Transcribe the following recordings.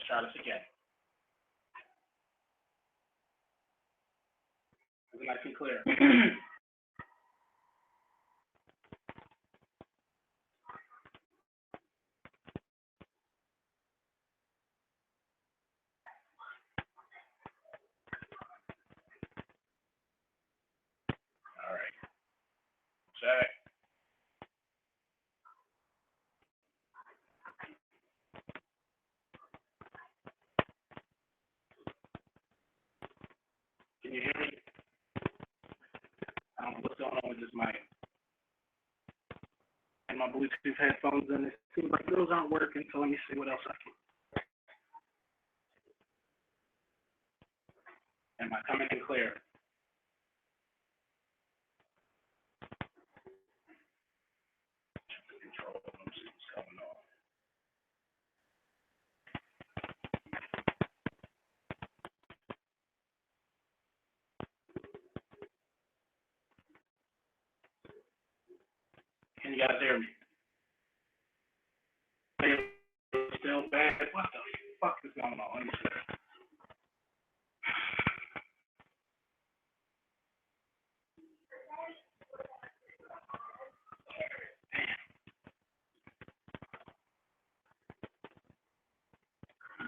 try this again. Is it nice and clear? All right. Check. Can you hear me? I don't know what's going on with this mic. And my Bluetooth headphones, and it seems like those aren't working, so let me see what else I can. Am I coming in clear? Control. Let me see what's going on. Can you guys hear me? Still bad? What the fuck is going on? Let me see.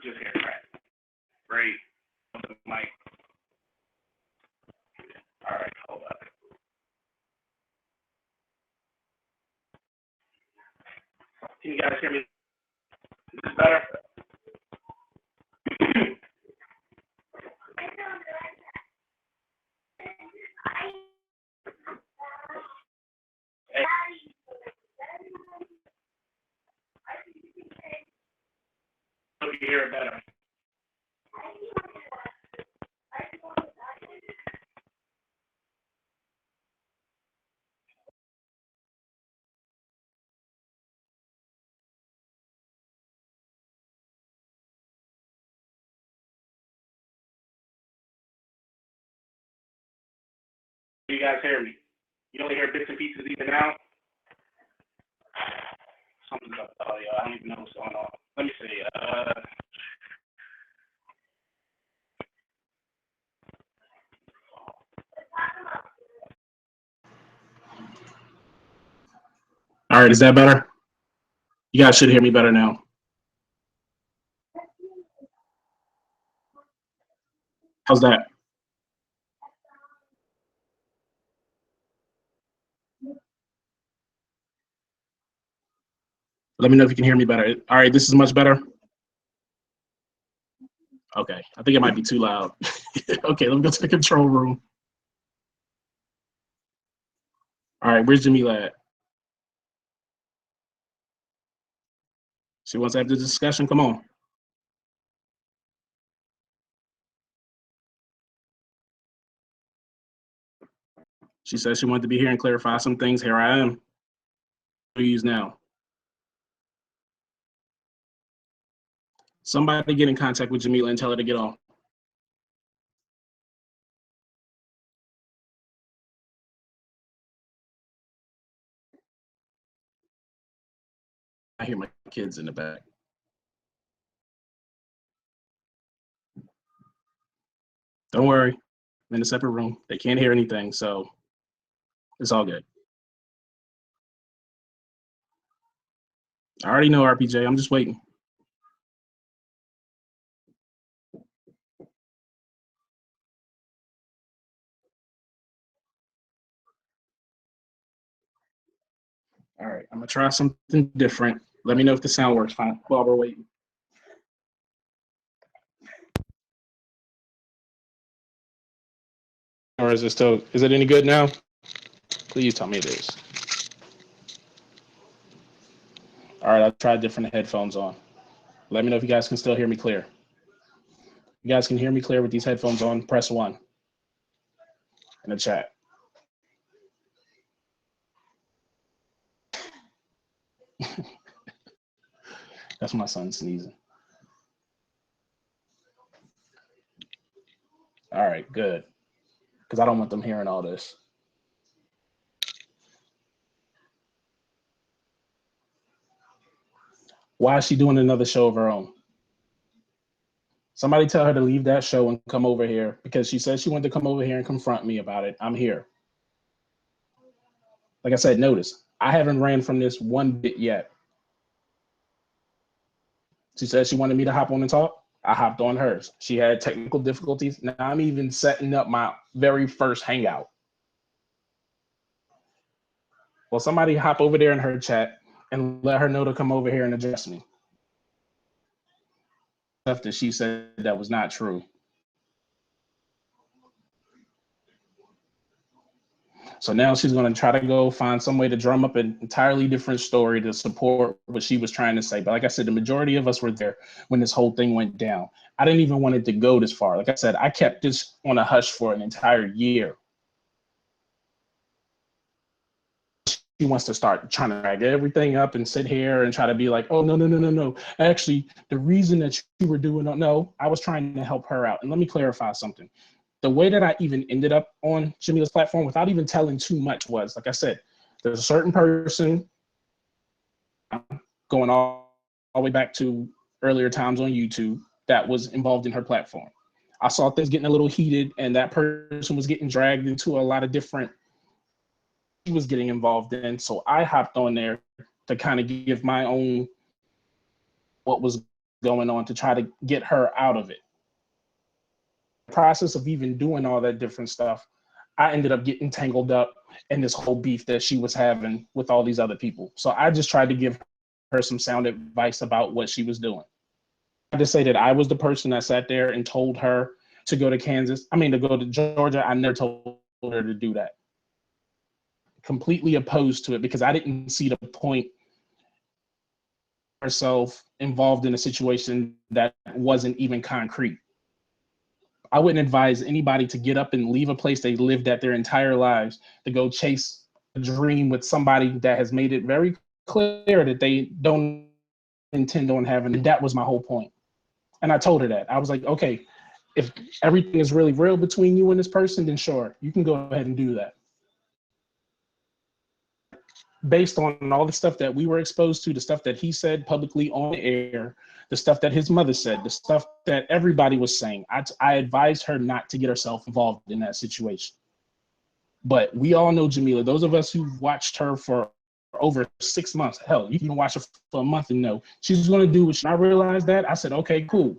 Just hear crack. Great. Mic. All right, hold up. Can you guys hear me? Is this better? Hey. Hope you hear it better. You guys hear me? You only hear bits and pieces even now? Something's up with the audio. I don't even know what's going on. Let me see. All right, is that better? You guys should hear me better now. How's that? Let me know if you can hear me better. All right, this is much better. Okay, I think it might be too loud. Okay, let me go to the control room. All right, where's Jamila at? She wants to have the discussion. Come on. She said she wanted to be here and clarify some things. Here I am. What do you use now? Somebody get in contact with Jamila and tell her to get on. I hear my kids in the back. Don't worry. I'm in a separate room. They can't hear anything, so it's all good. I already know RPJ. I'm just waiting. All right, I'm gonna try something different. Let me know if the sound works fine while we're waiting. Or is it any good now? Please tell me it is. All right, I'll try different headphones on. Let me know if you guys can still hear me clear. You guys can hear me clear with these headphones on, press 1 in the chat. That's my son sneezing. All right, good. Because I don't want them hearing all this. Why is she doing another show of her own? Somebody tell her to leave that show and come over here because she said she wanted to come over here and confront me about it. I'm here. Like I said, notice I haven't ran from this one bit yet. She said she wanted me to hop on and talk. I hopped on hers. She had technical difficulties. Now I'm even setting up my very first hangout. Well, somebody hop over there in her chat and let her know to come over here and address me. Stuff that she said that was not true. So now she's going to try to go find some way to drum up an entirely different story to support what she was trying to say. But like I said, the majority of us were there when this whole thing went down. I didn't even want it to go this far. Like I said, I kept this on a hush for an entire year. She wants to start trying to drag everything up and sit here and try to be like, oh, no, no, no, no, no. Actually, the reason that you were doing, no, I was trying to help her out. And let me clarify something. The way that I even ended up on Jamila's platform without even telling too much was, like I said, there's a certain person going all the way back to earlier times on YouTube that was involved in her platform. I saw things getting a little heated and that person was getting dragged into a lot of different, she was getting involved in. So I hopped on there to kind of give my own, what was going on to try to get her out of it. Process of even doing all that different stuff, I ended up getting tangled up in this whole beef that she was having with all these other people. So I just tried to give her some sound advice about what she was doing. I just say that I was the person that sat there and told her to go to to go to Georgia. I never told her to do that. Completely opposed to it because I didn't see the point herself involved in a situation that wasn't even concrete. I wouldn't advise anybody to get up and leave a place they lived at their entire lives to go chase a dream with somebody that has made it very clear that they don't intend on having it. That was my whole point. And I told her that. I was like, okay, if everything is really real between you and this person, then sure, you can go ahead and do that. Based on all the stuff that we were exposed to, the stuff that he said publicly on the air, the stuff that his mother said, the stuff that everybody was saying, I advised her not to get herself involved in that situation. But we all know Jamila, those of us who watched her for over 6 months, hell, you can watch her for a month and know she's going to do what I realized that. I said, okay, cool.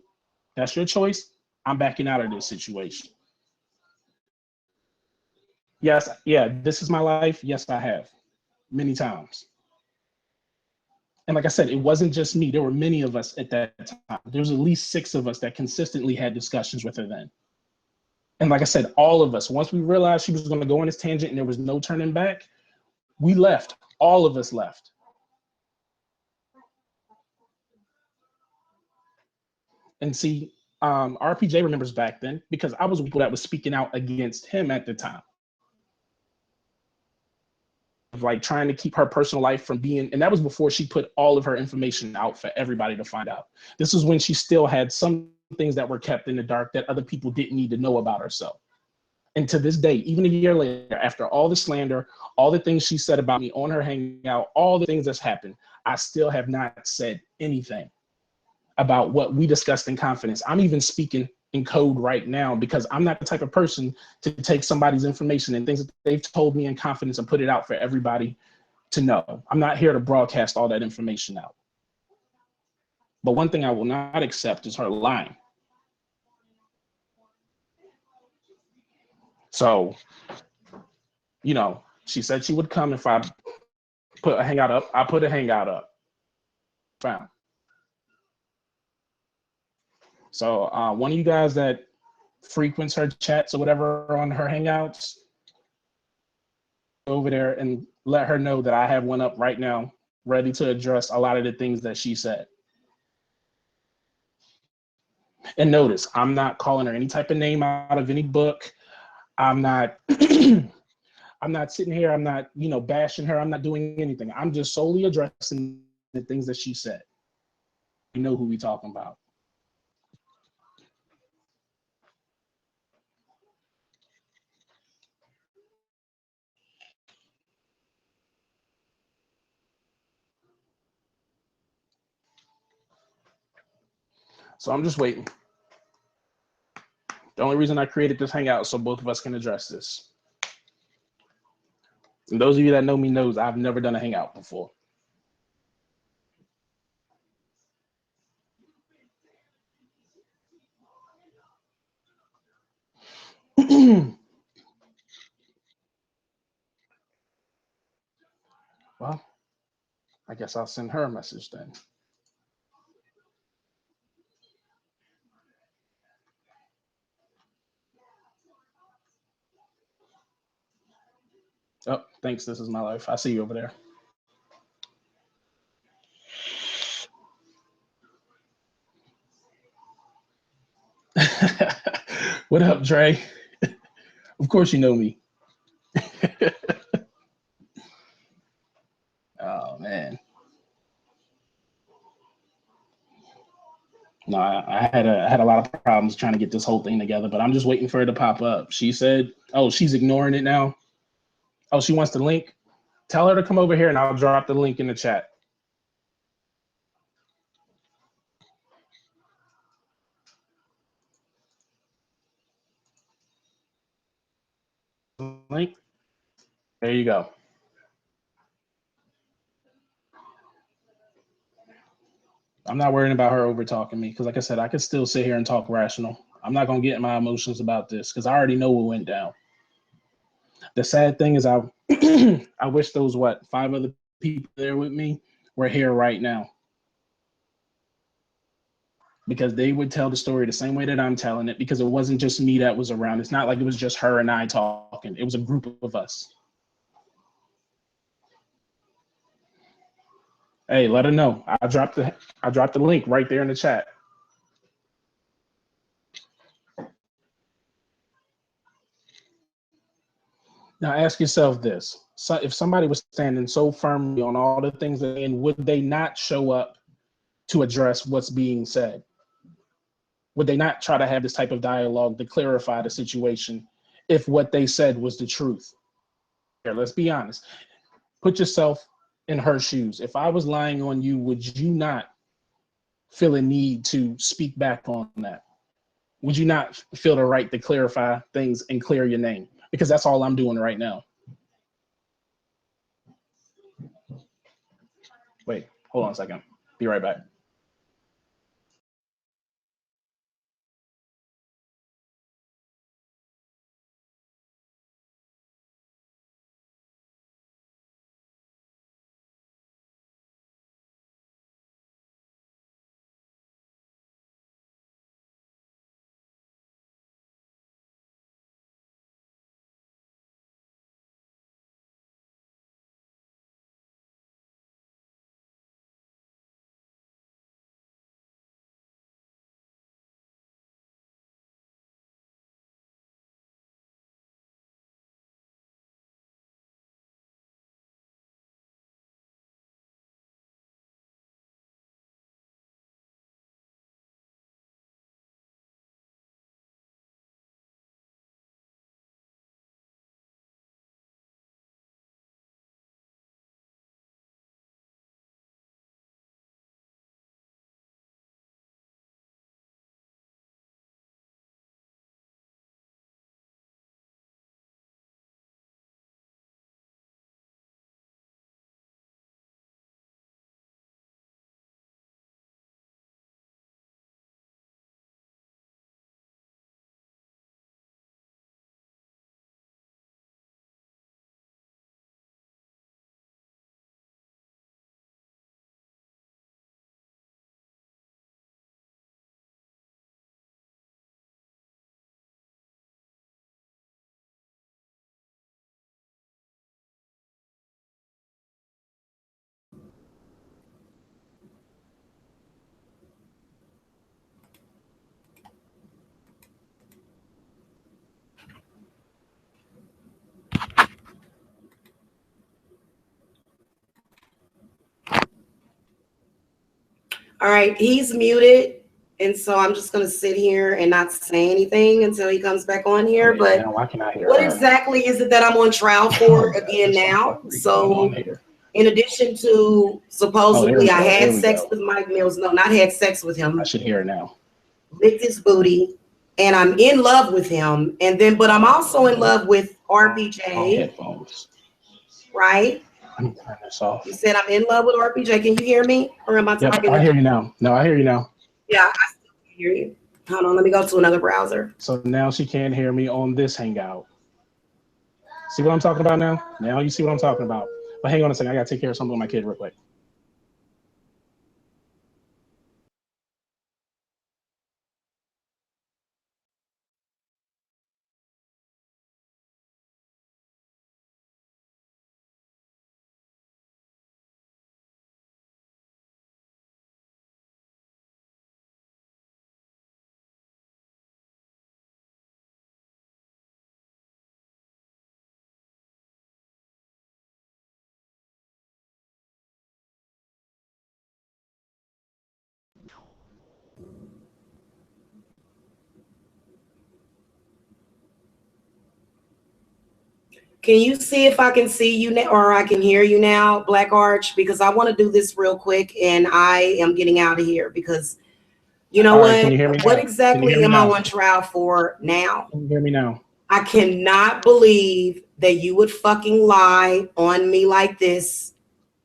That's your choice. I'm backing out of this situation. Yes, yeah, this is my life. Yes, I have many times. And like I said, it wasn't just me. There were many of us at that time. There was at least 6 of us that consistently had discussions with her then. And like I said, all of us, once we realized she was going to go on this tangent and there was no turning back, we left. All of us left. And see, RPJ remembers back then because I was people that was speaking out against him at the time. Like trying to keep her personal life from being, and that was before she put all of her information out for everybody to find out. This is when she still had some things that were kept in the dark that other people didn't need to know about herself. And to this day, even a year later, after all the slander, all the things she said about me on her hangout, all the things that's happened, I still have not said anything about what we discussed in confidence. I'm even speaking in code right now because I'm not the type of person to take somebody's information and things that they've told me in confidence and put it out for everybody to know. I'm not here to broadcast all that information out. But one thing I will not accept is her lying. So, you know, she said she would come if I put a hangout up. I put a hangout up. Found. So one of you guys that frequents her chats or whatever on her hangouts, over there and let her know that I have one up right now, ready to address a lot of the things that she said. And notice, I'm not calling her any type of name out of any book. I'm not I'm not sitting here, I'm not, bashing her. I'm not doing anything. I'm just solely addressing the things that she said. You know who we talking about. So I'm just waiting. The only reason I created this hangout is so both of us can address this. And those of you that know me knows I've never done a hangout before. Well, I guess I'll send her a message then. Oh, thanks. This is my life. I see you over there. What up, Dre? Of course you know me. Oh man. No, I had a lot of problems trying to get this whole thing together, but I'm just waiting for it to pop up. She said, "Oh, she's ignoring it now. Oh, she wants the link. Tell her to come over here, and I'll drop the link in the chat." Link. There you go. I'm not worrying about her over talking me because, like I said, I could still sit here and talk rational. I'm not gonna get in my emotions about this because I already know what went down. The sad thing is, I I wish those 5 other people there with me were here right now because they would tell the story the same way that I'm telling it because it wasn't just me that was around. It's not like it was just her and I talking. It was a group of us. Hey, let her know. I dropped the link right there in the chat. Now ask yourself this. So if somebody was standing so firmly on all the things and would they not show up to address what's being said? Would they not try to have this type of dialogue to clarify the situation if what they said was the truth? Here, let's be honest. Put yourself in her shoes. If I was lying on you, would you not feel a need to speak back on that? Would you not feel the right to clarify things and clear your name? Because that's all I'm doing right now. Wait, hold on a second. Be right back. All right, he's muted. And so I'm just going to sit here and not say anything until he comes back on here. But man, why can't I hear what her? Exactly is it that I'm on trial for again now? So in addition to supposedly I had sex with Mike Mills, no, not had sex with him. I should hear it now. Licked his booty, and I'm in love with him. And then, but I'm also in love with RPJ, headphones. right? Let me turn this off. You said I'm in love with RPJ. Can you hear me? Or am I talking? Yep, I hear you now. No, I hear you now. Yeah, I still can hear you. Hold on, let me go to another browser. So now she can't hear me on this Hangout. See what I'm talking about now? Now you see what I'm talking about. But hang on a second. I got to take care of something with my kid real quick. Can you see if I can see you now, or I can hear you now, Black Arch? Because I want to do this real quick, and I am getting out of here because you know All right, what? can you hear me What now? exactly am I on trial for now? Can you hear me now? I cannot believe that you would fucking lie on me like this.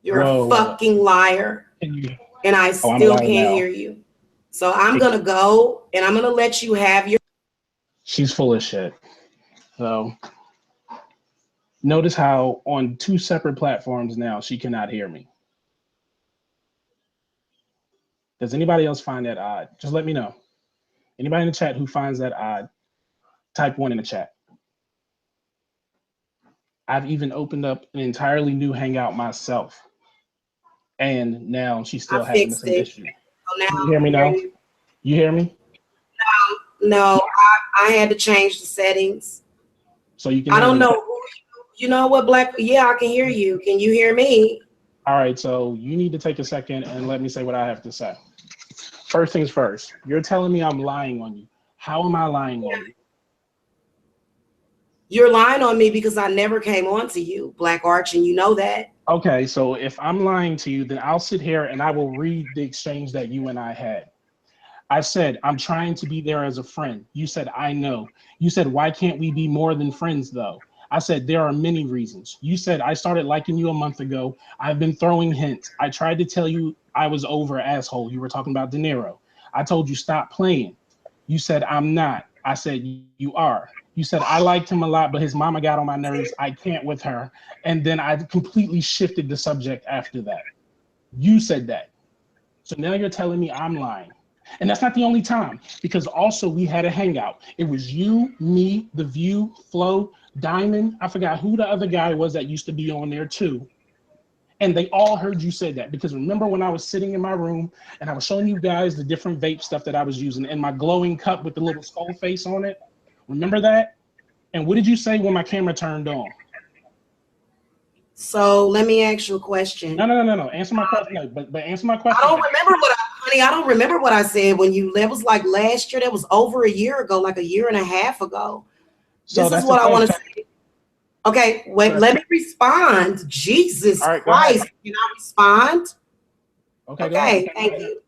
You're a fucking liar, and I still can't hear you. So I'm gonna go, and I'm gonna let you have your. She's full of shit. So notice how on two separate platforms now she cannot hear me. Does anybody else find that odd? Just let me know. Anybody in the chat who finds that odd, type 1 in the chat. I've even opened up an entirely new Hangout myself. And now she's still having the same issue. So now Can you hear me now? You hear me? No, I had to change the settings. So you can. I don't know. You know what, Black? Yeah, I can hear you. Can you hear me? All right. So you need to take a second and let me say what I have to say. First things first. You're telling me I'm lying on you. How am I lying on you? You're lying on me because I never came on to you, Black Arch, and you know that. Okay, so if I'm lying to you, then I'll sit here and I will read the exchange that you and I had. I said, I'm trying to be there as a friend. You said, I know. You said, why can't we be more than friends though? I said, there are many reasons. You said, I started liking you a month ago. I've been throwing hints. I tried to tell you I was over, asshole. You were talking about De Niro. I told you, stop playing. You said, I'm not. I said, you are. You said, I liked him a lot, but his mama got on my nerves. I can't with her. And then I completely shifted the subject after that. You said that. So now you're telling me I'm lying. And that's not the only time, because also we had a hangout. It was you, me, The View, Flo, Diamond. I forgot who the other guy was that used to be on there too. And they all heard you say that, because remember when I was sitting in my room and I was showing you guys the different vape stuff that I was using and my glowing cup with the little skull face on it? Remember that? And what did you say when my camera turned on? So let me ask you a question. No. Answer my question. No, but answer my question. I don't remember honey, I don't remember what I said when you, that was like last year. That was over a year ago, like a year and a half ago. So this is what I want to say. Okay, wait, let me respond. Jesus Christ, can I respond? Okay, thank you.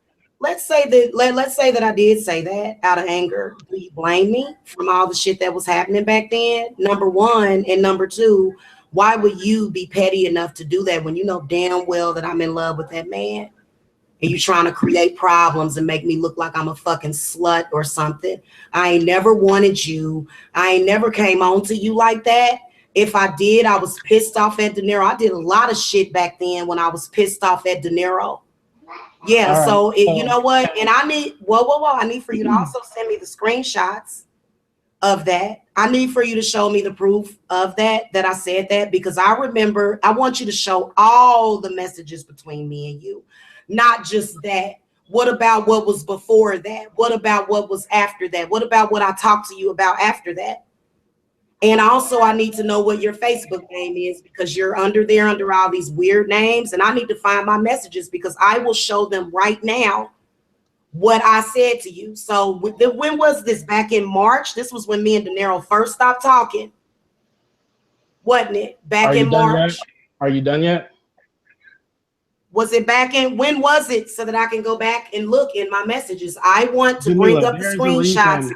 Let's say that I did say that out of anger. Do you blame me from all the shit that was happening back then? Number one, and number two, why would you be petty enough to do that when you know damn well that I'm in love with that man? And you trying to create problems and make me look like I'm a fucking slut or something. I ain't never wanted you. I ain't never came on to you like that. If I did, I was pissed off at De Niro. I did a lot of shit back then when I was pissed off at De Niro. Yeah, right. So you know what? And I need, whoa. I need for you to also send me the screenshots of that. I need for you to show me the proof of that I said that, because I remember, I want you to show all the messages between me and you. Not just that. What about what was before that? What about what was after that? What about what I talked to you about after that? And also I need to know what your Facebook name is, because you're under there under all these weird names, and I need to find my messages because I will show them right now what I said to you. So when was this? Back in March? This was when me and De Niro first stopped talking, wasn't it? Back in March. Are you done yet? Was it back in, when was it, so that I can go back and look in my messages? I want to bring up the screenshots.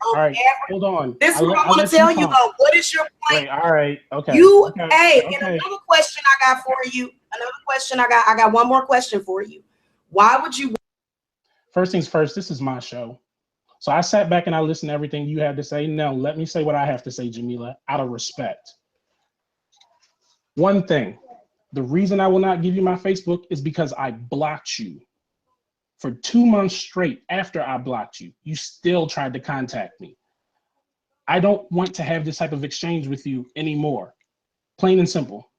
All right, hold on. This is what I want to tell you though. What is your point? Wait, all right, okay. Hey, and another question I got for you. I got one more question for you. Why would you? First things first, this is my show. So I sat back and I listened to everything you had to say. Now let me say what I have to say, Jamila, out of respect. One thing, the reason I will not give you my Facebook is because I blocked you. For 2 months straight after I blocked you, you still tried to contact me. I don't want to have this type of exchange with you anymore. Plain and simple.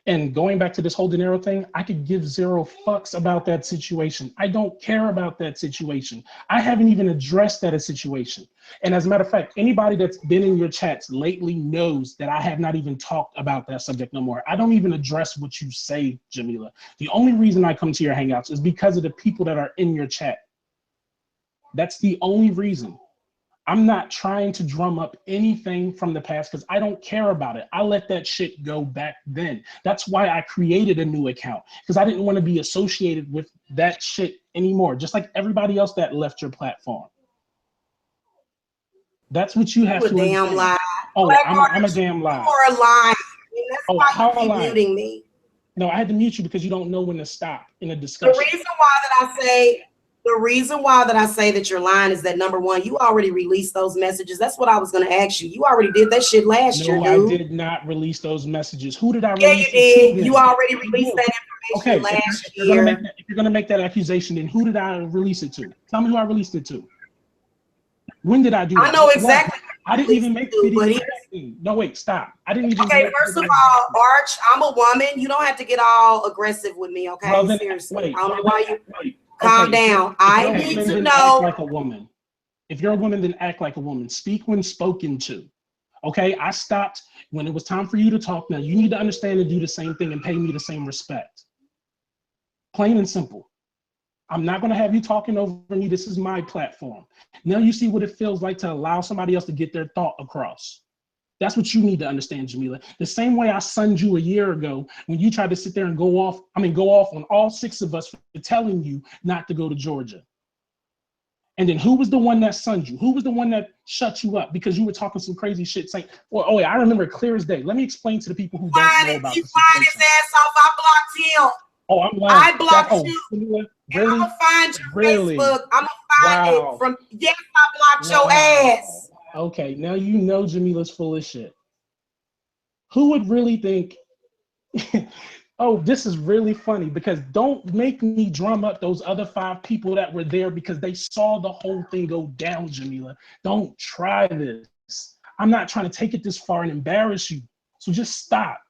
And going back to this whole De Niro thing, I could give zero fucks about that situation. I don't care about that situation. I haven't even addressed that situation. And as a matter of fact, anybody that's been in your chats lately knows that I have not even talked about that subject no more. I don't even address what you say, Jamila. The only reason I come to your hangouts is because of the people that are in your chat. That's the only reason. I'm not trying to drum up anything from the past because I don't care about it. I let that shit go back then. That's why I created a new account, because I didn't want to be associated with that shit anymore, just like everybody else that left your platform. That's what you have to understand. Damn lie. Oh, I'm a damn lie. You are a lie. That's why how you keep muting me. No, I had to mute you because you don't know when to stop in a discussion. The reason why that I say that you're lying is that, number one, you already released those messages. That's what I was going to ask you. You already did that shit last year, dude. No, I did not release those messages. Who did I release? Yeah, you did. You already released that information last year. If you're going to make that accusation, then who did I release it to? Tell me who I released it to. When did I do that? I know exactly. I didn't even make videos. No, wait, stop. I didn't even. Okay, first of all, Arch, I'm a woman. You don't have to get all aggressive with me, okay? Well, then, seriously. Wait, I don't know why you. Calm down. I need to know. Act like a woman. If you're a woman, then act like a woman. Speak when spoken to. Okay, I stopped when it was time for you to talk. Now you need to understand and do the same thing and pay me the same respect. Plain and simple. I'm not going to have you talking over me. This is my platform. Now you see what it feels like to allow somebody else to get their thought across. That's what you need to understand, Jamila. The same way I sunned you a year ago when you tried to sit there and go off on all 6 of us for telling you not to go to Georgia. And then who was the one that sunned you? Who was the one that shut you up because you were talking some crazy shit saying, well, oh yeah, I remember clear as day. Let me explain to the people who don't know about this. You find his ass off, I blocked him. Oh, I'm lying. I blocked you. Really? And I'm gonna find your Facebook. I'm gonna find it from, yes, I blocked your ass. Okay, now you know Jamila's full of shit. Who would really think, oh, this is really funny, because don't make me drum up those other 5 people that were there because they saw the whole thing go down, Jamila. Don't try this. I'm not trying to take it this far and embarrass you. So just stop.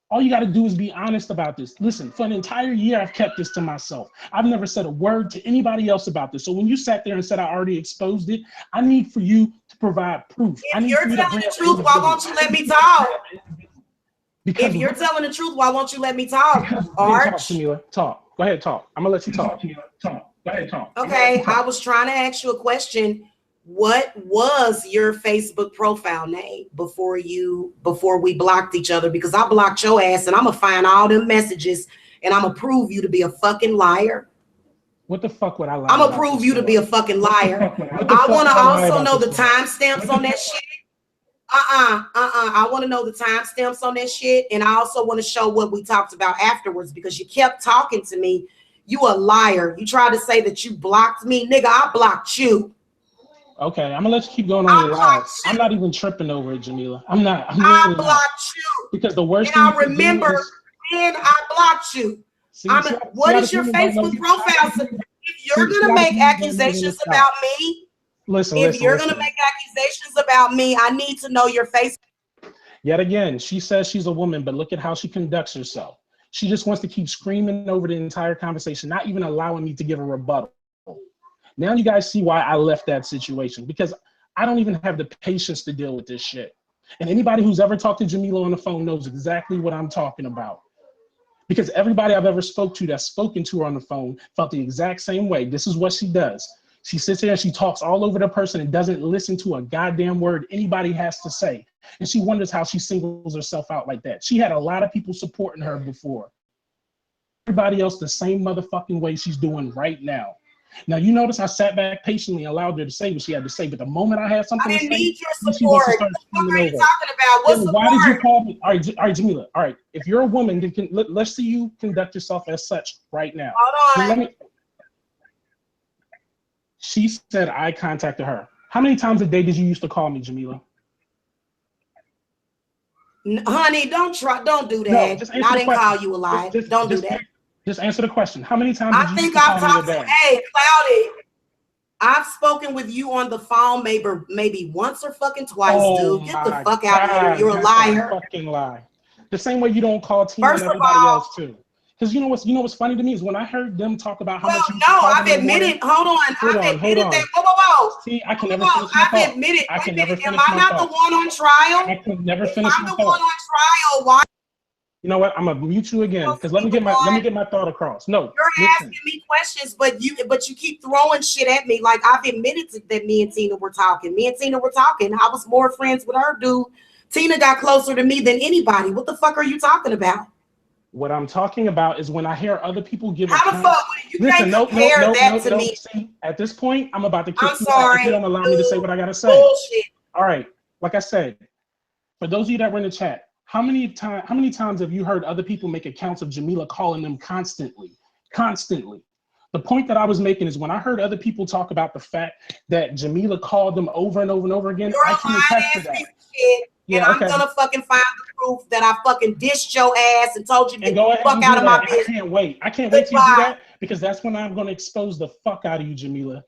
All you got to do is be honest about this. Listen, for an entire year, I've kept this to myself. I've never said a word to anybody else about this. So when you sat there and said I already exposed it, I need for you to provide proof. If you're telling the truth, why won't you let me talk? If you're telling the truth, why won't you let me talk? Arch? Talk, Jamila. Talk. Go ahead, talk. I'm going to let you talk. Go ahead, talk. Okay, I was trying to ask you a question. What was your Facebook profile name before we blocked each other? Because I blocked your ass, and I'm gonna find all them messages and I'm gonna prove you to be a fucking liar. What the fuck would I lie? I'm gonna prove you to be a fucking liar. I want to also know the timestamps on that shit. I want to know the timestamps on that shit, and I also want to show what we talked about afterwards, because you kept talking to me. You a liar. You tried to say that you blocked me, nigga. I blocked you. Okay, I'm gonna let you keep going on your lives. I'm not even tripping over it, Jamila. I blocked you because the worst thing. I remember when I blocked you. What is your Facebook profile? If you're gonna make accusations about me, if you're gonna make accusations about me, I need to know your face. Yet again, she says she's a woman, but look at how she conducts herself. She just wants to keep screaming over the entire conversation, not even allowing me to give a rebuttal. Now you guys see why I left that situation, because I don't even have the patience to deal with this shit. And anybody who's ever talked to Jamila on the phone knows exactly what I'm talking about. Because everybody I've ever that's spoken to her on the phone felt the exact same way. This is what she does. She sits there and she talks all over the person and doesn't listen to a goddamn word anybody has to say. And she wonders how she singles herself out like that. She had a lot of people supporting her before. Everybody else the same motherfucking way she's doing right now. Now, you notice I sat back patiently and allowed her to say what she had to say. But the moment I had something I to didn't say, need your she wants to support. start What the fuck are you over. talking about? What support? Why did you call me? All right, Jamila. All right, if you're a woman, then let's see you conduct yourself as such right now. Hold on. She said I contacted her. How many times a day did you used to call me, Jamila? Honey, don't do that. No, just answer I the didn't question. call you a lie. Don't do that. Just answer the question. How many times did you think used to I've call me a talked to, day? hey, Cloudy, I've spoken with you on the phone maybe once or fucking twice, dude. Get the fuck out of here. You're a liar. Fucking lie. The same way you don't call Tina and everybody else too. Because you know what's funny to me is when I heard them talk about how much you I've admitted. Hold on. I've admitted that. Whoa. See, I can never finish my thought. I've admitted. I can never finish my thought. Am I not the one on trial? I can never finish my thought. I'm the one on trial. Why? You know what? I'm gonna mute you again because let me get my thought across. No, you're asking me questions, but you keep throwing shit at me. Like I've admitted that me and Tina were talking. I was more friends with her, dude. Tina got closer to me than anybody. What the fuck are you talking about? What I'm talking about is when I hear other people give how the fuck you can't compare that to me. See, at this point, I'm about to kick you out if you don't allow me to say what I gotta say. Bullshit. All right, like I said, for those of you that were in the chat, how many times have you heard other people make accounts of Jamila calling them constantly? The point that I was making is when I heard other people talk about the fact that Jamila called them over and over and over again, I can attest to that. Shit, yeah, and I'm gonna fucking find the proof that I fucking dissed your ass and told you to get the fuck out of my business. I can't wait till you do that because that's when I'm gonna expose the fuck out of you, Jamila.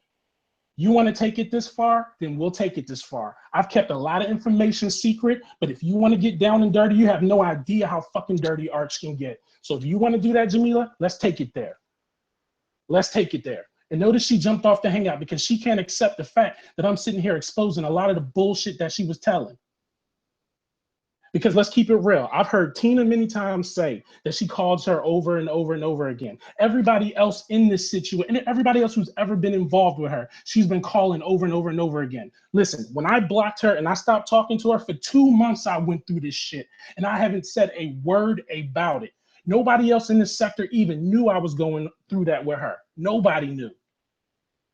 You want to take it this far, then we'll take it this far. I've kept a lot of information secret, but if you want to get down and dirty, you have no idea how fucking dirty Arch can get. So if you want to do that, Jamila, let's take it there. And notice she jumped off the hangout because she can't accept the fact that I'm sitting here exposing a lot of the bullshit that she was telling. Because let's keep it real. I've heard Tina many times say that she calls her over and over and over again. Everybody else in this situation, and everybody else who's ever been involved with her, she's been calling over and over and over again. Listen, when I blocked her and I stopped talking to her for 2 months, I went through this shit and I haven't said a word about it. Nobody else in this sector even knew I was going through that with her. Nobody knew.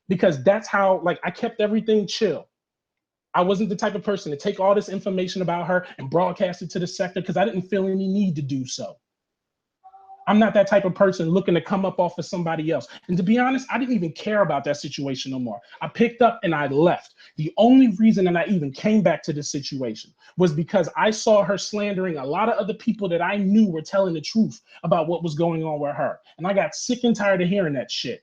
Because that's how, like, I kept everything chill. I wasn't the type of person to take all this information about her and broadcast it to the sector because I didn't feel any need to do so. I'm not that type of person looking to come up off of somebody else. And to be honest, I didn't even care about that situation no more. I picked up and I left. The only reason that I even came back to this situation was because I saw her slandering a lot of other people that I knew were telling the truth about what was going on with her. And I got sick and tired of hearing that shit.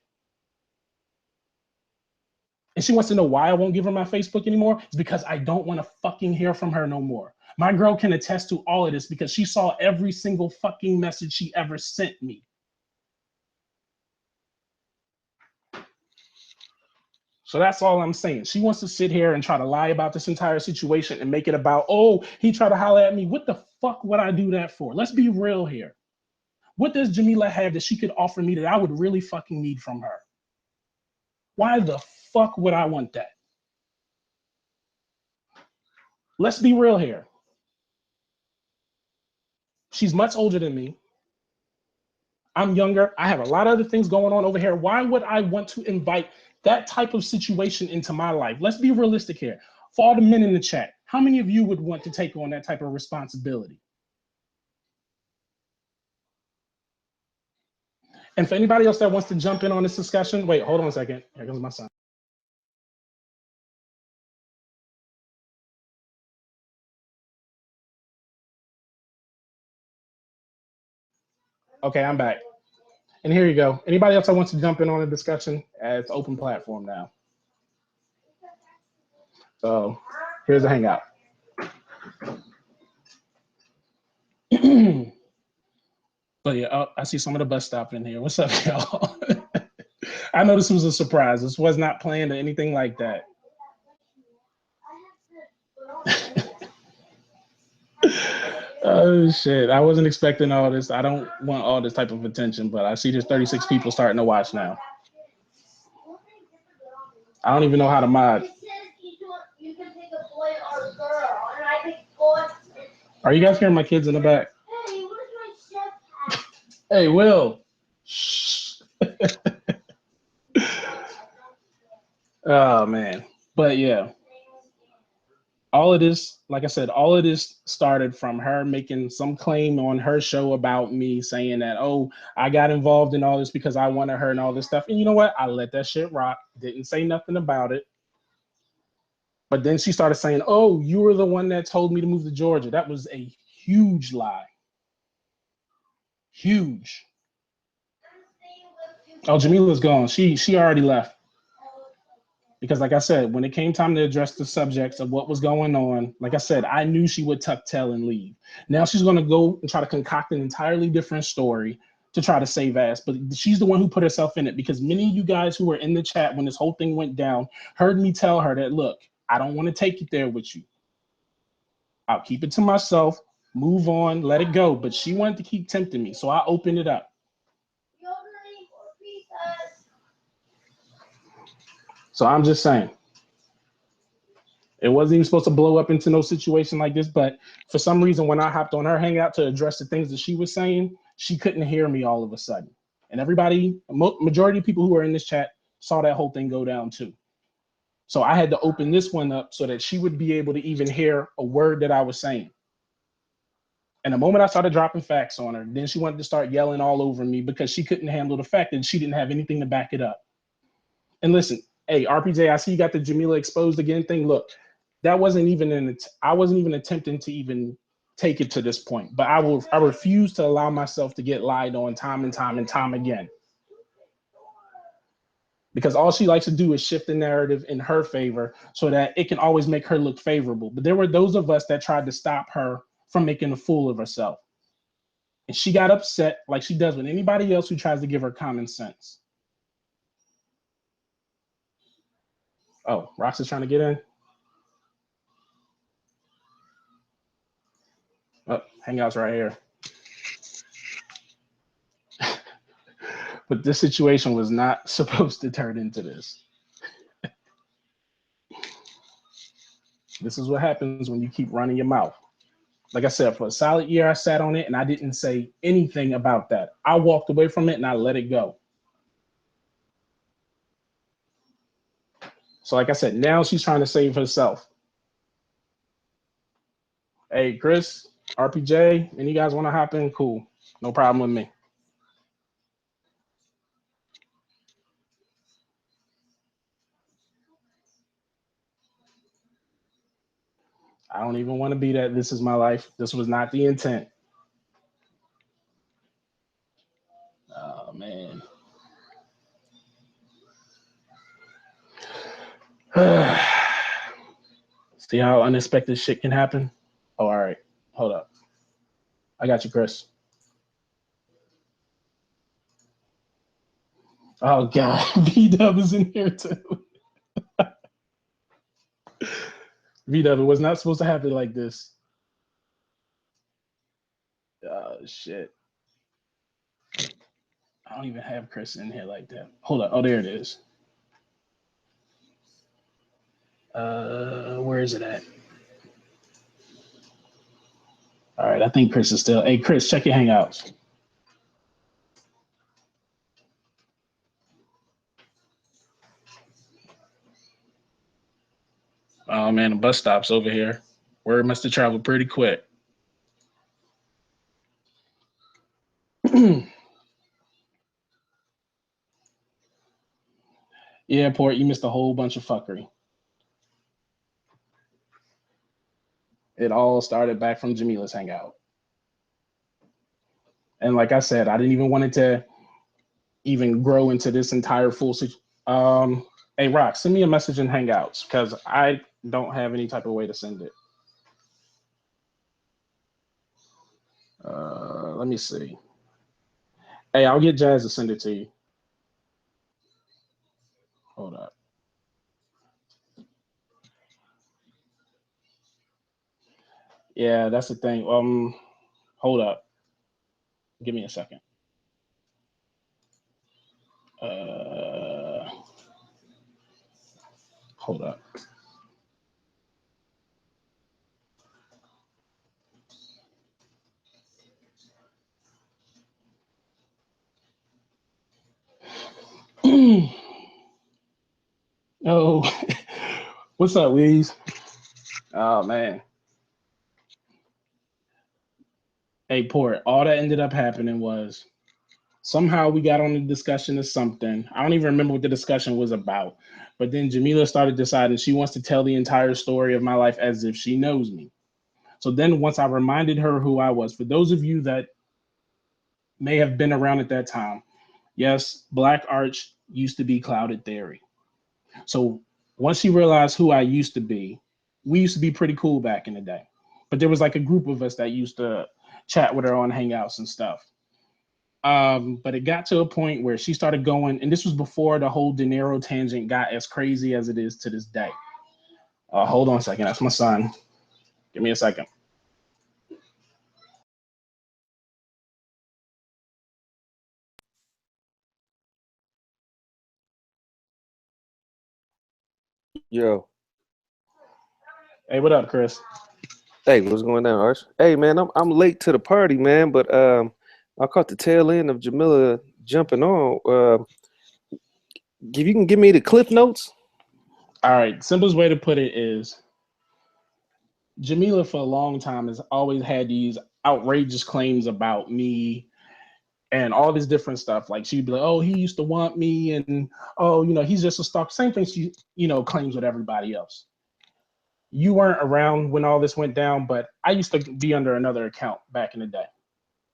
And she wants to know why I won't give her my Facebook anymore. It's because I don't want to fucking hear from her no more. My girl can attest to all of this because she saw every single fucking message she ever sent me. So that's all I'm saying. She wants to sit here and try to lie about this entire situation and make it about, oh, he tried to holler at me. What the fuck would I do that for? Let's be real here. What does Jamila have that she could offer me that I would really fucking need from her? Why the fuck would I want that? Let's be real here. She's much older than me. I'm younger. I have a lot of other things going on over here. Why would I want to invite that type of situation into my life? Let's be realistic here. For all the men in the chat, how many of you would want to take on that type of responsibility? And for anybody else that wants to jump in on this discussion, wait, hold on a second. Here comes my son. Okay, I'm back. And here you go. Anybody else that wants to jump in on the discussion? It's open platform now. So here's a hangout. But yeah, I see some of the bus stop in here. What's up, y'all? I know this was a surprise. This was not planned or anything like that. Oh shit, I wasn't expecting all this. I don't want all this type of attention, but I see there's 36 people starting to watch now. I don't even know how to mod. Are you guys hearing my kids in the back? Hey, Will. Shh. Oh man. But yeah, all of this, like I said, all of this started from her making some claim on her show about me saying that, oh, I got involved in all this because I wanted her and all this stuff. And you know what? I let that shit rock. Didn't say nothing about it. But then she started saying, oh, you were the one that told me to move to Georgia. That was a huge lie. Huge. Oh, Jamila's gone. She already left. Because like I said, when it came time to address the subjects of what was going on, like I said, I knew she would tuck tail and leave. Now she's going to go and try to concoct an entirely different story to try to save ass. But she's the one who put herself in it, because many of you guys who were in the chat when this whole thing went down heard me tell her that, look, I don't want to take it there with you. I'll keep it to myself, move on, let it go. But she wanted to keep tempting me, so I opened it up. So I'm just saying, it wasn't even supposed to blow up into no situation like this, but for some reason, when I hopped on her hangout to address the things that she was saying, she couldn't hear me all of a sudden. And everybody, majority of people who are in this chat saw that whole thing go down too. So I had to open this one up so that she would be able to even hear a word that I was saying. And the moment I started dropping facts on her, then she wanted to start yelling all over me because she couldn't handle the fact that she didn't have anything to back it up. And listen, hey, RPJ, I see you got the Jamila exposed again thing. Look, that wasn't even I wasn't even attempting to even take it to this point. But I refuse to allow myself to get lied on time and time and time again. Because all she likes to do is shift the narrative in her favor so that it can always make her look favorable. But there were those of us that tried to stop her from making a fool of herself. And she got upset like she does with anybody else who tries to give her common sense. Oh, Rox is trying to get in. Oh, Hangout's right here. But this situation was not supposed to turn into this. This is what happens when you keep running your mouth. Like I said, for a solid year, I sat on it and I didn't say anything about that. I walked away from it and I let it go. So like I said, now she's trying to save herself. Hey, Chris, RPJ, and you guys want to hop in? Cool. No problem with me. I don't even want to be that. This is my life. This was not the intent. Oh, man. See how unexpected shit can happen? Oh, all right. Hold up. I got you, Chris. Oh, God. B-Dub is in here, too. V-Dub, it was not supposed to happen like this. Oh, shit. I don't even have Chris in here like that. Hold up. Oh, there it is. Where is it at? All right, I think Chris is still. Hey, Chris, check your Hangouts. Oh man, the bus stop's over here. Word must have traveled pretty quick. Yeah, Port, you missed a whole bunch of fuckery. It all started back from Jamila's Hangout. And like I said, I didn't even want it to even grow into this entire full situation. Hey, Rock, send me a message in Hangouts because I don't have any type of way to send it. Let me see. Hey, I'll get Jazz to send it to you. Hold up. Yeah, that's the thing. Hold up. Give me a second. Hold up. Oh, what's up, Weez? Oh man. Hey, Port. All that ended up happening was somehow we got on the discussion of something. I don't even remember what the discussion was about. But then Jamila started deciding she wants to tell the entire story of my life as if she knows me. So then once I reminded her who I was, for those of you that may have been around at that time, yes, Black Arch used to be Clouded Theory. So once she realized who I used to be, we used to be pretty cool back in the day. But there was like a group of us that used to chat with her on Hangouts and stuff. But it got to a point where she started going, and this was before the whole De Niro tangent got as crazy as it is to this day. Hold on a second. That's my son. Give me a second. Yo, Hey, what up, Chris? hey, what's going on, Arch? Hey, man, I'm late to the party, man, but I caught the tail end of Jamila jumping on. If you can give me the cliff notes. All right. Simplest way to put it is Jamila for a long time has always had these outrageous claims about me and all this different stuff. Like she'd be like, "Oh, he used to want me," and "Oh, he's just a stalker." Same thing she, claims with everybody else. You weren't around when all this went down, but I used to be under another account back in the day,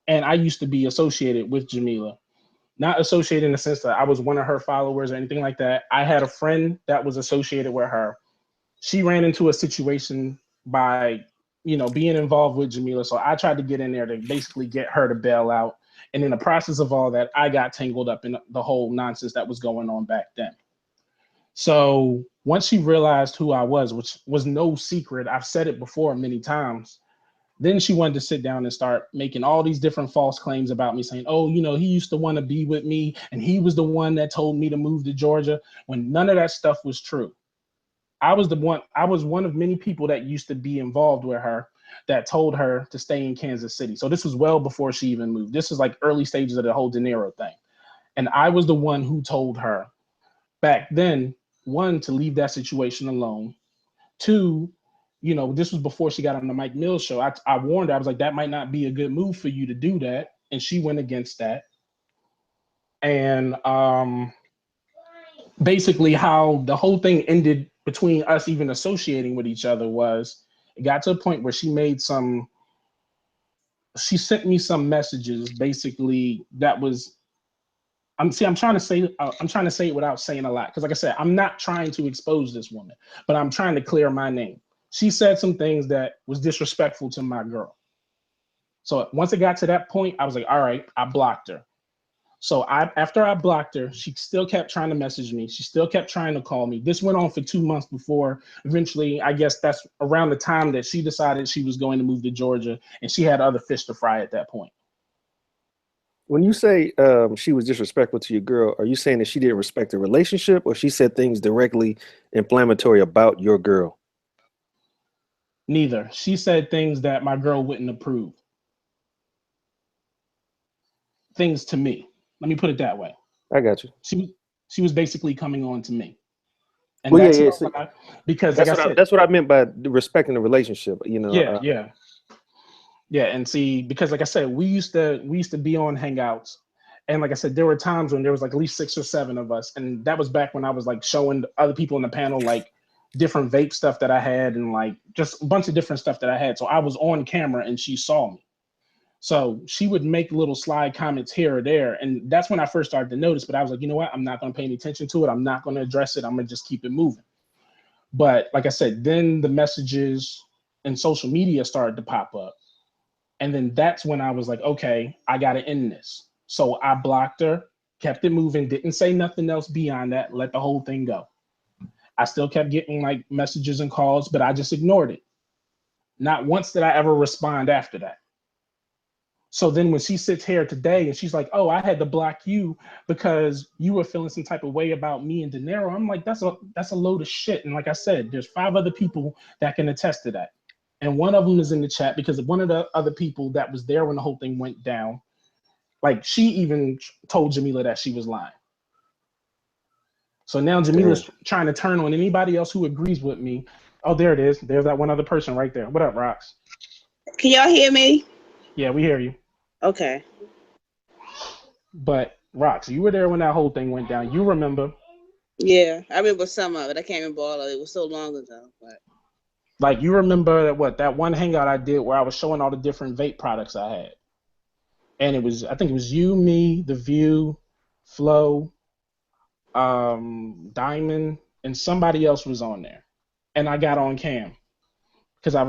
and I used to be associated with Jamila. Not associated in the sense that I was one of her followers or anything like that. I had a friend that was associated with her. She ran into a situation by, being involved with Jamila. So I tried to get in there to basically get her to bail out. And in the process of all that, I got tangled up in the whole nonsense that was going on back then. So once she realized who I was, which was no secret, I've said it before many times, then she wanted to sit down and start making all these different false claims about me, saying, "Oh, he used to want to be with me, and he was the one that told me to move to Georgia," when none of that stuff was true. I was one of many people that used to be involved with her that told her to stay in Kansas City. So this was well before she even moved. This was like early stages of the whole De Niro thing. And I was the one who told her back then, one, to leave that situation alone. Two, this was before she got on the Mike Mills show. I warned her, I was like, that might not be a good move for you to do that. And she went against that. And basically, how the whole thing ended between us even associating with each other was it got to a point where she sent me some messages basically that was I'm trying to say it without saying a lot because like I said, I'm not trying to expose this woman, but I'm trying to clear my name. She said some things that was disrespectful to my girl. So once it got to that point, I was like, all right, I blocked her. So after I blocked her, she still kept trying to message me. She still kept trying to call me. This went on for 2 months before eventually, I guess that's around the time that she decided she was going to move to Georgia and she had other fish to fry at that point. When you say she was disrespectful to your girl, are you saying that she didn't respect the relationship, or she said things directly inflammatory about your girl? Neither. She said things that my girl wouldn't approve. Things to me. Let me put it that way. I got you. She was basically coming on to me. And Well, yeah, that's yeah. not See, what because like I said, that's what I meant by respecting the relationship. yeah, yeah. Yeah, and see, because like I said, we used to be on Hangouts, and like I said, there were times when there was like at least 6 or 7 of us, and that was back when I was like showing other people in the panel like different vape stuff that I had, and like just a bunch of different stuff that I had. So I was on camera, and she saw me. So she would make little slide comments here or there, and that's when I first started to notice. But I was like, you know what? I'm not going to pay any attention to it. I'm not going to address it. I'm going to just keep it moving. But like I said, then the messages and social media started to pop up. And then that's when I was like, okay, I got to end this. So I blocked her, kept it moving, didn't say nothing else beyond that, let the whole thing go. I still kept getting like messages and calls, but I just ignored it. Not once did I ever respond after that. So then when she sits here today and she's like, oh, I had to block you because you were feeling some type of way about me and De Niro, I'm like, that's a load of shit. And like I said, there's 5 other people that can attest to that. And one of them is in the chat because one of the other people that was there when the whole thing went down, like she even told Jamila that she was lying. So now Jamila's trying to turn on anybody else who agrees with me. Oh, there it is. There's that one other person right there. What up, Rox? Can y'all hear me? Yeah, we hear you. Okay. But Rox, you were there when that whole thing went down. You remember? Yeah, I remember some of it. I can't remember all of it. It was so long ago. But Like, you remember that one hangout I did where I was showing all the different vape products I had. And I think it was you, me, The View, Flo, Diamond, and somebody else was on there. And I got on cam because I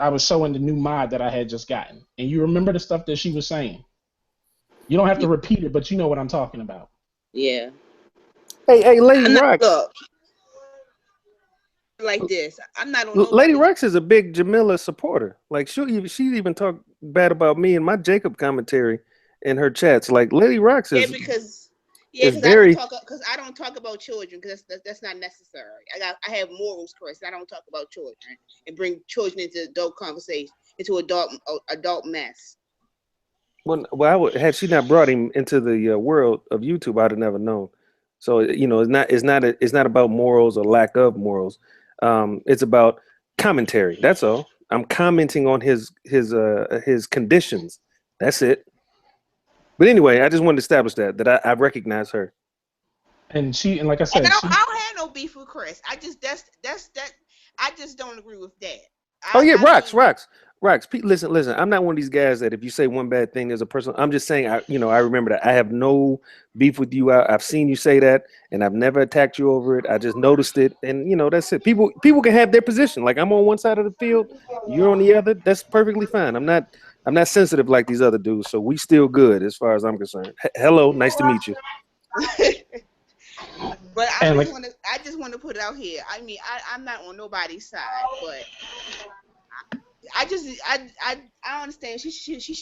was showing the new mod that I had just gotten. And you remember the stuff that she was saying. You don't have to repeat it, but you know what I'm talking about. yeah. Hey, Lady Rox. Look, like this. I'm not on Lady Rox is a big Jamila supporter. Like she even talked bad about me in my Jacob commentary in her chats. Like Lady Rox is because I don't talk about children because that's not necessary. I have morals, Chris. I don't talk about children and bring children into adult conversation, into adult mess. Well, had she not brought him into the world of YouTube, I'd have never known. So it's not about morals or lack of morals. It's about commentary. That's all. I'm commenting on his conditions. That's it. But anyway, I just wanted to establish that I recognize her. And like I said, I don't have no beef with Chris. I just don't agree with that. Rox. Pete, listen. I'm not one of these guys that if you say one bad thing, there's a person. I'm just saying, I remember that. I have no beef with you. I've seen you say that, and I've never attacked you over it. I just noticed it, and that's it. People can have their position. Like I'm on one side of the field, you're on the other. That's perfectly fine. I'm not sensitive like these other dudes. So we still good as far as I'm concerned. Hello, nice to meet you. But I just want to put it out here. I mean, I'm not on nobody's side, but I understand.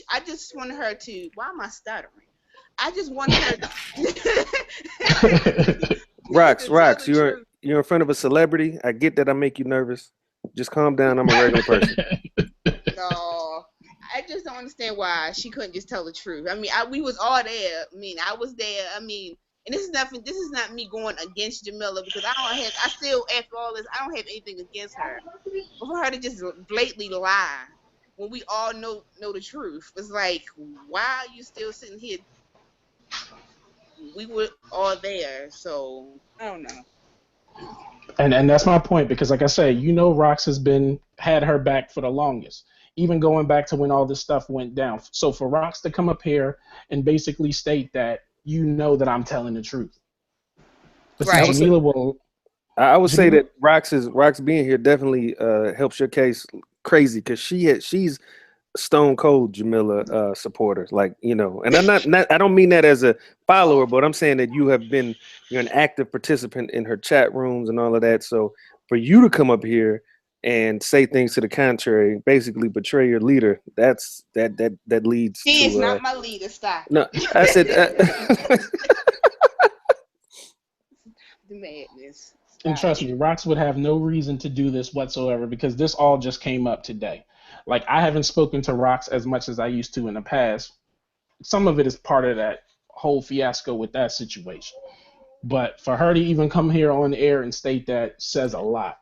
I just want her to. Why am I stuttering? I just want her to. Rox, you're in front of a celebrity. I get that I make you nervous. Just calm down. I'm a regular person. No, I just don't understand why she couldn't just tell the truth. I mean, we was all there. I mean, I was there. I mean. And this is not me going against Jamila because after all this, I don't have anything against her. But for her to just blatantly lie when we all know the truth, it's like, why are you still sitting here? We were all there, so I don't know. And that's my point because, like I said, Rox has had her back for the longest, even going back to when all this stuff went down. So for Rox to come up here and basically state that, that I'm telling the truth. Right. I would say that Rox being here definitely helps your case crazy because she's stone cold Jamila supporter, like and I'm not I don't mean that as a follower, but I'm saying that you're an active participant in her chat rooms and all of that. So for you to come up here and say things to the contrary, basically betray your leader, that leads He is not my leader. Stop. No, I said the madness. Stop. And trust me, Rox would have no reason to do this whatsoever because this all just came up today. Like, I haven't spoken to Rox as much as I used to in the past. Some of it is part of that whole fiasco with that situation. But for her to even come here on the air and state that says a lot.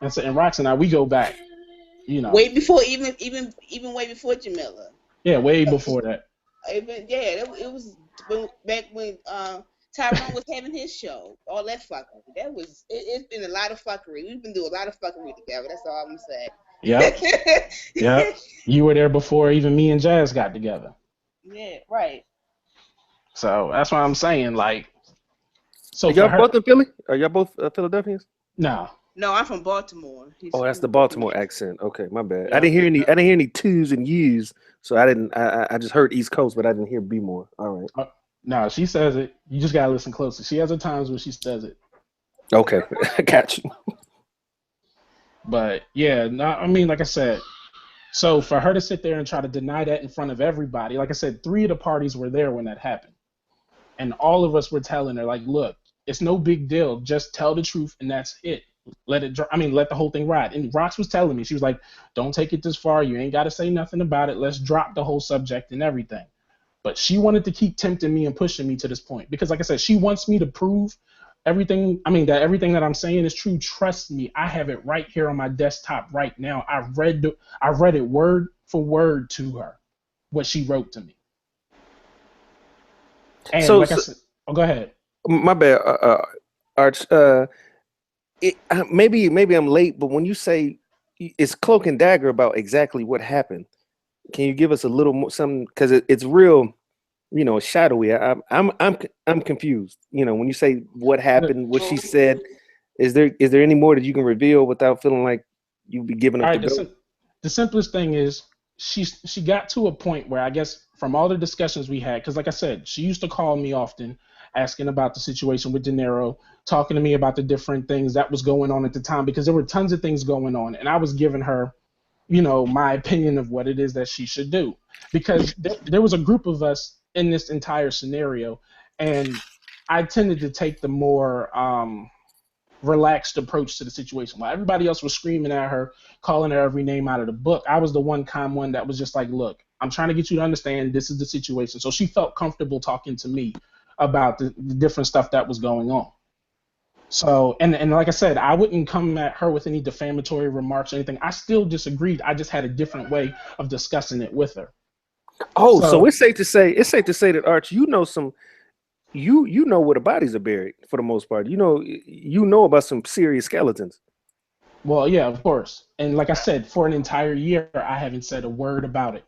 And Rox and I, we go back, way before even way before Jamila. Yeah, way before that. It was back when Tyrone was having his show. All that fuckery. It's been a lot of fuckery. We've been doing a lot of fuckery together. That's all I'm gonna say. Yep. Yep. You were there before even me and Jazz got together. Yeah, right. So that's what I'm saying. Like, so y'all both in Philly? Are y'all both Philadelphians? No. No, I'm from Baltimore. That's the Baltimore accent. Okay, my bad. Yeah. I didn't hear any twos and U's, so I just heard East Coast, but I didn't hear B more. All right. No, she says it. You just gotta listen closely. She has her times when she says it. Okay, I got you. But yeah, I mean, like I said, so for her to sit there and try to deny that in front of everybody, like I said, 3 of the parties were there when that happened, and all of us were telling her, like, look, it's no big deal. Just tell the truth, and that's it. Let the whole thing ride. And Rox was telling me, she was like, don't take it this far. You ain't got to say nothing about it. Let's drop the whole subject and everything. But she wanted to keep tempting me and pushing me to this point because, like I said, she wants me to prove everything that I'm saying is true. Trust me, I have it right here on my desktop right now. I read it word for word to her, what she wrote to me. And So, like I said, oh, go ahead. my bad, Arch. Maybe I'm late, but when you say it's cloak and dagger about exactly what happened, can you give us a little more something? Because it's real, shadowy. I'm confused. When you say what happened, what she said, is there any more that you can reveal without feeling like you'd be giving All up the right, ghost? the simplest thing is she got to a point where I guess from all the discussions we had, because like I said, she used to call me often, asking about the situation with De Niro, talking to me about the different things that was going on at the time, because there were tons of things going on, and I was giving her, my opinion of what it is that she should do, because there was a group of us in this entire scenario, and I tended to take the more relaxed approach to the situation. While everybody else was screaming at her, calling her every name out of the book, I was the one calm one that was just like, look, I'm trying to get you to understand this is the situation. So she felt comfortable talking to me about the different stuff that was going on. So, and like I said, I wouldn't come at her with any defamatory remarks or anything. I still disagreed. I just had a different way of discussing it with her. Oh, so So, it's safe to say that Arch, you know where the bodies are buried for the most part. You know about some serious skeletons. well, yeah, of course. And like I said, for an entire year, I haven't said a word about it.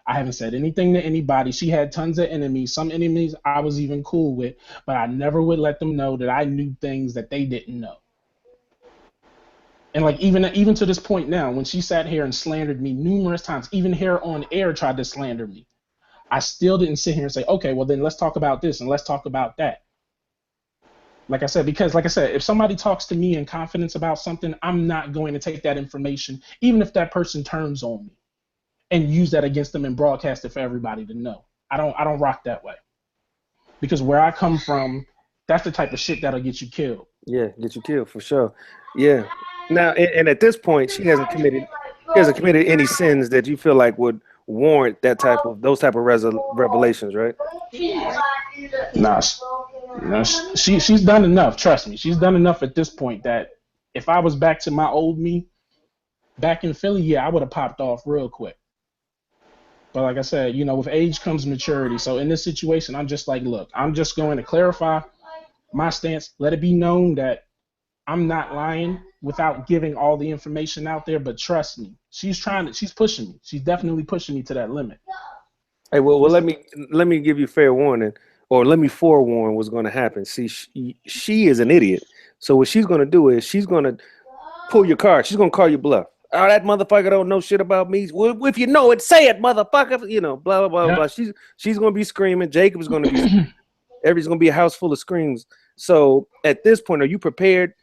I haven't said anything to anybody. She had tons of enemies. Some enemies I was even cool with, but I never would let them know that I knew things that they didn't know. And like even to this point now, when she sat here and slandered me numerous times, even here on air tried to slander me, I still didn't sit here and say, okay, well then let's talk about this and let's talk about that. Like I said, because like I said, if somebody talks to me in confidence about something, I'm not going to take that information, even if that person turns on me, and use that against them and broadcast it for everybody to know. I don't rock that way. Because where I come from, that's the type of shit that'll get you killed. Yeah, get you killed for sure. Yeah. Now, and at this point, she hasn't committed any sins that you feel like would warrant those type of revelations, right? Right. Nah, nah, she's done enough. Trust me, she's done enough at this point that if I was back to my old me back in Philly, yeah, I would have popped off real quick. But like I said, with age comes maturity. So in this situation, I'm just like, look, I'm just going to clarify my stance. Let it be known that I'm not lying without giving all the information out there. But trust me, she's pushing me. She's definitely pushing me to that limit. Hey, well, This, let me give you fair warning, or let me forewarn what's going to happen. See, she is an idiot. So what she's going to do is she's going to pull your card. She's going to call you bluff. Oh, that motherfucker don't know shit about me. Well, if you know it, say it, motherfucker. Blah blah blah blah. yep. She's going to be screaming. Jacob is going to be. Everybody's going to be a house full of screams. So at this point, are you prepared?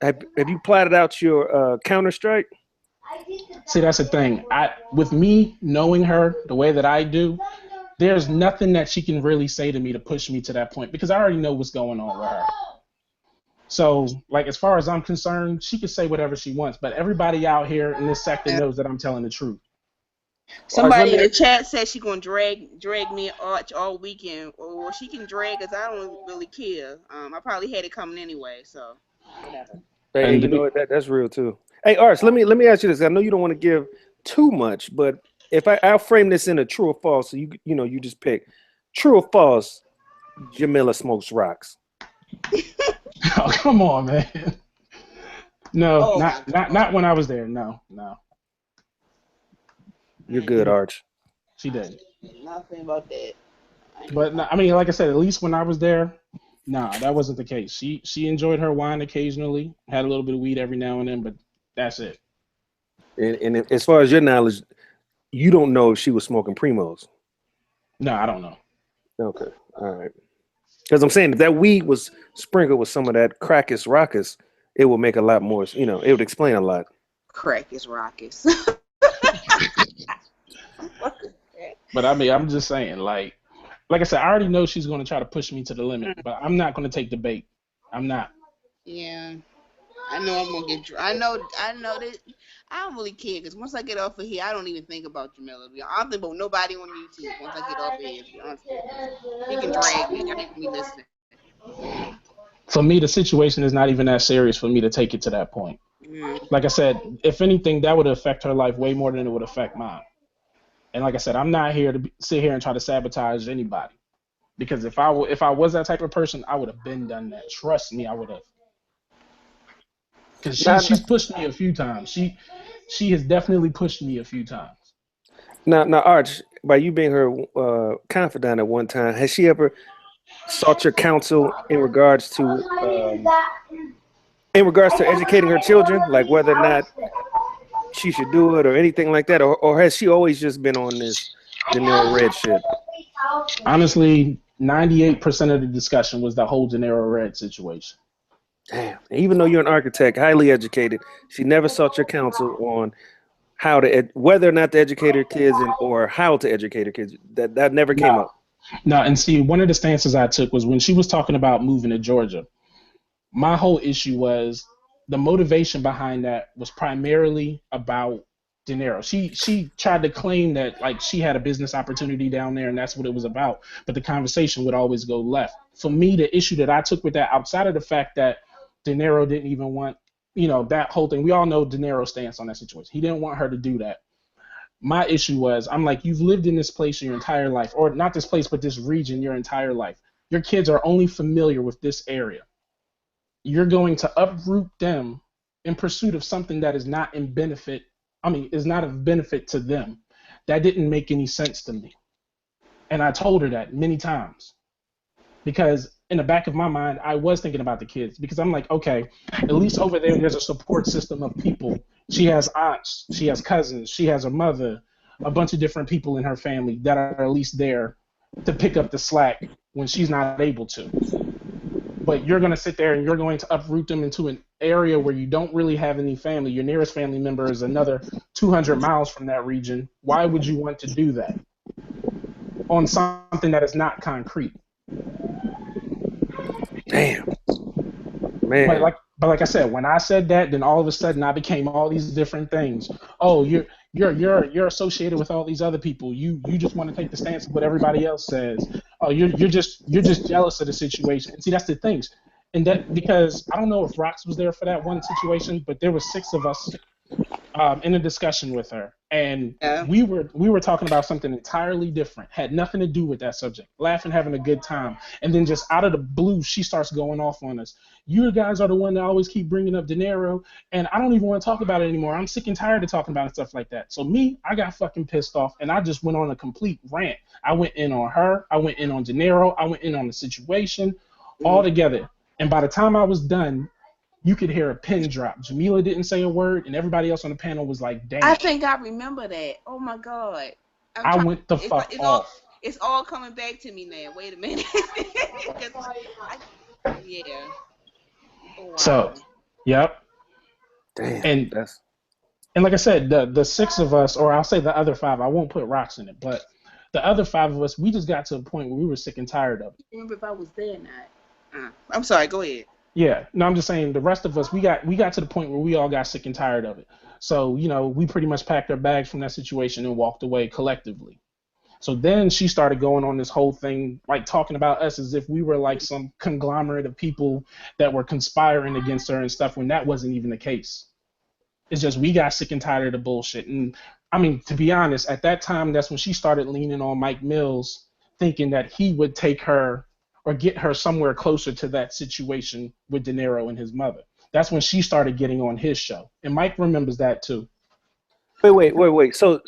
Have you plotted out your counter strike? See, that's the thing. With me knowing her the way that I do, there's nothing that she can really say to me to push me to that point because I already know what's going on with her. So, like, as far as I'm concerned, she can say whatever she wants, but everybody out here in this sector knows that I'm telling the truth. Arch, let Somebody me. in the chat said she gonna drag me and Arch all weekend, or she can drag us. I don't really care. I probably had it coming anyway, so whatever. Hey, And you to know be, what? That's real too. Hey, Arch, let me ask you this. I know you don't want to give too much, but if I'll frame this in a true or false, so you just pick true or false. Jamila smokes rocks. oh, come on, man. No, Oh my not god. when I was there. No, no, You're she good, didn't. Arch. She didn't. Nothing about that. I ain't But no, I mean, like I said, at least when I was there, nah, that wasn't the case. She enjoyed her wine occasionally, had a little bit of weed every now and then, but that's it. And as far as your knowledge, you don't know if she was smoking primos. No, I don't know. Okay, all right. Because I'm saying if that weed was sprinkled with some of that crackus rockus, it would make a lot more. It would explain a lot. crack is rockets. But I mean, I'm just saying, like I said, I already know she's going to try to push me to the limit, but I'm not going to take the bait. I'm not. Yeah, I know I'm gonna get. I know that. I don't really care because once I get off of here, I don't even think about Jamila. I don't think about nobody on YouTube. Once I get off of here, to be honest with you, 'cause he can drag me. I ain't gonna be listening. For me, the situation is not even that serious for me to take it to that point. Like I said, if anything, that would affect her life way more than it would affect mine. And like I said, I'm not here to sit here and try to sabotage anybody. Because if I was that type of person, I would have been done that. Trust me, I would have. Because she's pushed me a few times. She has definitely pushed me a few times. Now, Arch, by you being her confidant at one time, has she ever sought your counsel in regards to educating her children, like whether or not she should do it or anything like that, or has she always just been on this De Niro Red shit? Honestly, 98% of the discussion was the whole De Niro Red situation. Damn. Even though you're an architect, highly educated, she never sought your counsel on how to whether or not to educate her kids or how to educate her kids. That never came up. No, and see, one of the stances I took was when she was talking about moving to Georgia. My whole issue was the motivation behind that was primarily about De Niro. She tried to claim that like she had a business opportunity down there and that's what it was about, but the conversation would always go left. For me, the issue that I took with that, outside of the fact that De Niro didn't even want, that whole thing. We all know De Niro's stance on that situation. He didn't want her to do that. My issue was, I'm like, you've lived in this place your entire life, or not this place, but this region your entire life. Your kids are only familiar with this area. You're going to uproot them in pursuit of something that is not of benefit to them. That didn't make any sense to me. And I told her that many times. Because in the back of my mind, I was thinking about the kids. Because I'm like, okay, at least over there's a support system of people. She has aunts, she has cousins, she has a mother, a bunch of different people in her family that are at least there to pick up the slack when she's not able to. But you're going to sit there and you're going to uproot them into an area where you don't really have any family. Your nearest family member is another 200 miles from that region. Why would you want to do that on something that is not concrete? Damn, man. But like I said, when I said that, then all of a sudden I became all these different things. Oh, you're associated with all these other people. You just want to take the stance of what everybody else says. Oh, you're just jealous of the situation. And see, that's the things. And that because I don't know if Rox was there for that one situation, but there were 6 of us in a discussion with her, and we were talking about something entirely different, had nothing to do with that subject, laughing, having a good time, and then just out of the blue, she starts going off on us. You guys are the one that always keep bringing up De Niro, and I don't even want to talk about it anymore. I'm sick and tired of talking about it, stuff like that. So I got fucking pissed off, and I just went on a complete rant. I went in on her, I went in on De Niro, I went in on the situation, all together. And by the time I was done, you could hear a pin drop. Jamila didn't say a word, and everybody else on the panel was like, damn. I think I remember that. Oh, my God. I went the fuck off. It's all coming back to me now. Wait a minute. Yeah. Oh, wow. So, yep. Damn. And like I said, the 6 of us, or I'll say the other 5, I won't put Rox in it, but the other 5 of us, we just got to a point where we were sick and tired of it. Remember if I was there or not. I'm sorry. Go ahead. Yeah, no, I'm just saying the rest of us, we got to the point where we all got sick and tired of it. So, we pretty much packed our bags from that situation and walked away collectively. So then she started going on this whole thing, like talking about us as if we were like some conglomerate of people that were conspiring against her and stuff when that wasn't even the case. It's just we got sick and tired of the bullshit. And I mean, to be honest, at that time, that's when she started leaning on Mike Mills, thinking that he would take her or get her somewhere closer to that situation with De Niro and his mother. That's when she started getting on his show. And Mike remembers that too. Wait. So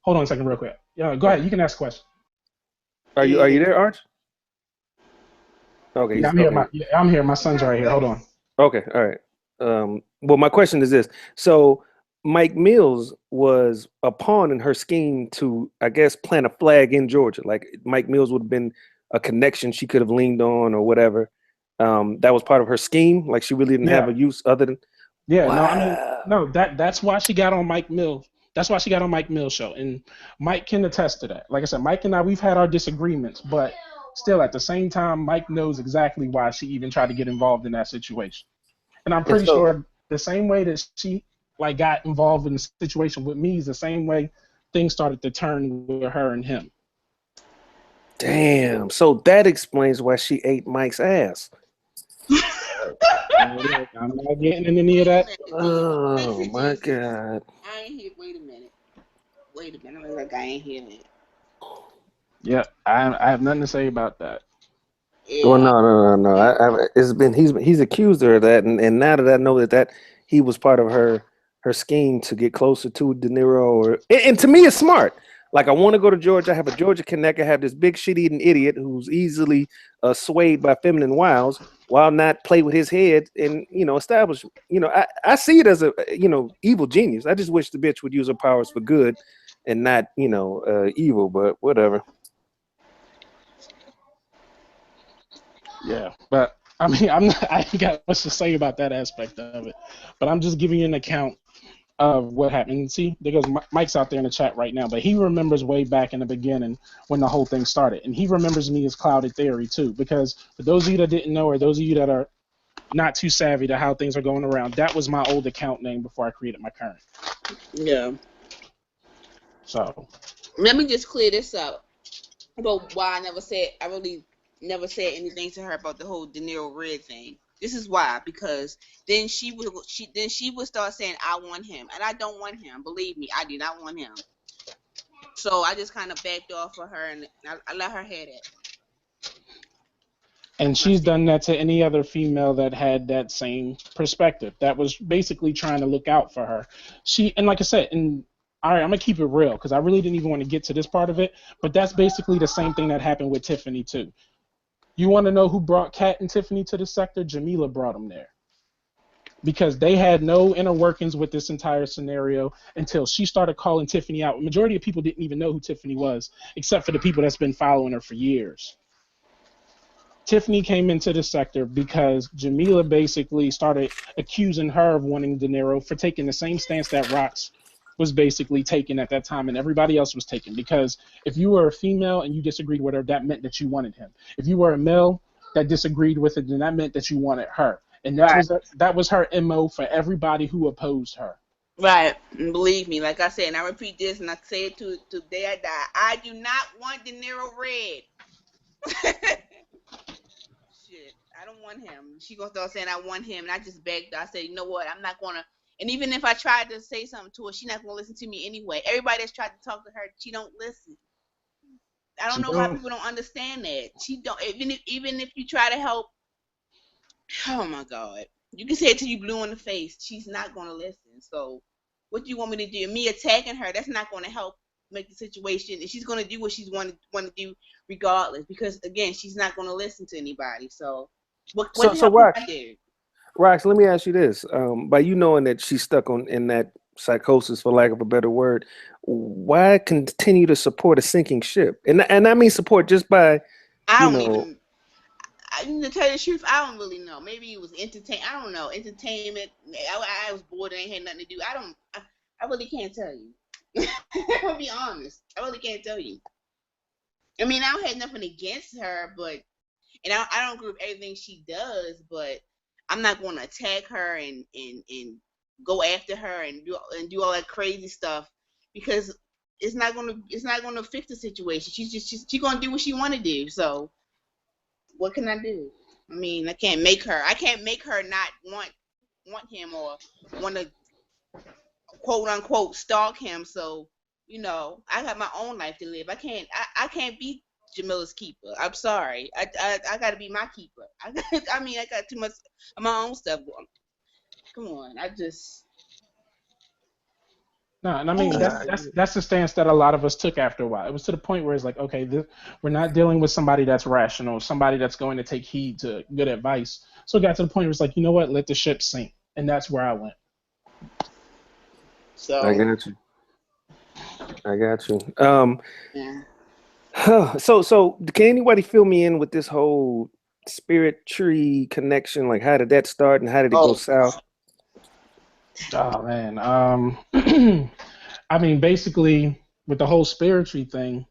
hold on a second real quick. Yeah, go ahead. You can ask a question. Are you there, Arch? Okay. Yeah, I'm here. My son's right here. Hold on. Okay. All right. Well, my question is this. So Mike Mills was a pawn in her scheme to, I guess, plant a flag in Georgia. Like Mike Mills would have been a connection she could have leaned on or whatever. That was part of her scheme. Like she really didn't have a use other than. Yeah, wow. No, that's why she got on Mike Mills. That's why she got on Mike Mills' show. And Mike can attest to that. Like I said, Mike and I, we've had our disagreements, but still at the same time, Mike knows exactly why she even tried to get involved in that situation. And I'm pretty sure the same way that she like got involved in the situation with me is the same way things started to turn with her and him. Damn. So that explains why she ate Mike's ass. Look, I'm not getting into any of Wait a that. minute. Oh Listen, my Jesus. God. I ain't here. Wait a minute. Wait a minute. I'm like I ain't here. Yeah, I have nothing to say about that. Well, Yeah. no. It's been he's accused her of that, and now that I know that he was part of her scheme to get closer to De Niro, and to me, it's smart. Like I want to go to Georgia, I have a Georgia connect, I have this big shit-eating idiot who's easily swayed by feminine wiles, while not play with his head and establish. I see it as a evil genius. I just wish the bitch would use her powers for good, and not evil. But whatever. Yeah, but I mean, I'm not. I ain't got much to say about that aspect of it. But I'm just giving you an account of what happened. See, there goes Mike's out there in the chat right now, but he remembers way back in the beginning when the whole thing started, and he remembers me as Clouded Theory too. Because for those of you that didn't know, or those of you that are not too savvy to how things are going around, that was my old account name before I created my current. Yeah. So Let me just clear this up. But why I really never said anything to her about the whole De Niro Red thing. This is why, because then she would start saying I want him, and I don't want him. Believe me, I do not want him. So I just kind of backed off of her, and I let her have it. and she's done that to any other female that had that same perspective. That was basically trying to look out for her. And like I said, and all right, I'm gonna keep it real because I really didn't even want to get to this part of it, but that's basically the same thing that happened with Tiffany too. You want to know who brought Kat and Tiffany to the sector? Jamila brought them there because they had no inner workings with this entire scenario until she started calling Tiffany out. The majority of people didn't even know who Tiffany was, except for the people that's been following her for years. Tiffany came into the sector because Jamila basically started accusing her of wanting De Niro for taking the same stance that Rox was basically taking at that time and everybody else was taking. Because if you were a female and you disagreed with her, that meant that you wanted him. If you were a male that disagreed with it, then that meant that you wanted her. And that was her MO for everybody who opposed her. Right. And believe me, like I said, and I repeat this, and I say it to day I die. I do not want De Niro Red. Shit, I don't want him. She gonna start saying I want him, and I just begged her. I said, you know what? I'm not gonna. And even if I tried to say something to her, she's not gonna listen to me anyway. Everybody that's tried to talk to her, she don't listen. I don't know why people don't understand that. She don't. Even if you try to help, oh my God, you can say it till you blue in the face. She's not gonna listen. So, what do you want me to do? Me attacking her, that's not gonna help make the situation. And she's gonna do what she's want to do regardless. Because again, she's not gonna listen to anybody. So, what the hell can I do? Rox, let me ask you this: by you knowing that she's stuck in that psychosis, for lack of a better word, why continue to support a sinking ship? And I mean support just by I don't even. To tell you the truth, I don't really know. Maybe it was entertainment. I don't know. Entertainment. I was bored and ain't had nothing to do. I really can't tell you. I'll be honest. I really can't tell you. I mean, I don't have nothing against her, but and I don't agree with everything she does, but I'm not going to attack her and go after her and do all that crazy stuff because it's not gonna fix the situation. She's gonna do what she want to do. So what can I do? I mean, I can't make her not want him or want to quote unquote stalk him. So I got my own life to live. I can't be Jamila's keeper. I'm sorry. I got to be my keeper. I got too much of my own stuff going. Come on, No, and I mean that's the stance that a lot of us took after a while. It was to the point where it's like, okay, we're not dealing with somebody that's rational, somebody that's going to take heed to good advice. So it got to the point where it's like, you know what, let the ship sink, and that's where I went. So I got you. Yeah. So can anybody fill me in with this whole spirit tree connection? Like, how did that start and how did it go south? Oh man, I mean, basically with the whole spirit tree thing,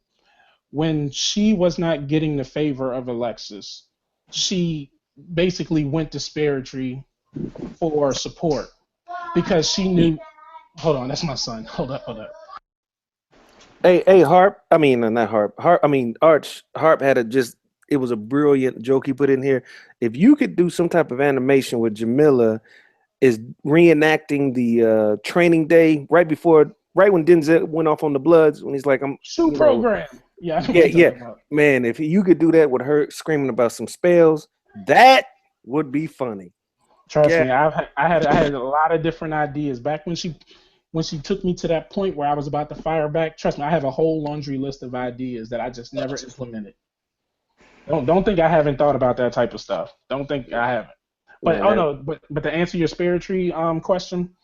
when she was not getting the favor of Alexis, she basically went to spirit tree for support because she knew. Hold on, that's my son. Hold up. Hey, Harp. I mean, not Harp. Harp. I mean, Arch. Harp had to just it was a brilliant joke he put in here. If you could do some type of animation with Jamila is reenacting the training day right when Denzel went off on the Bloods, when he's like, I'm Shoe program. Yeah, I know what yeah, you're yeah. talking about. Man, if you could do that with her screaming about some spells, that would be funny. Trust Yeah. me, I had a lot of different ideas back when she took me to that point where I was about to fire back. Trust me, I have a whole laundry list of ideas that I just never implemented. Don't think I haven't thought about that type of stuff. Don't think I haven't. But Man, oh no, but to answer your spiritry question,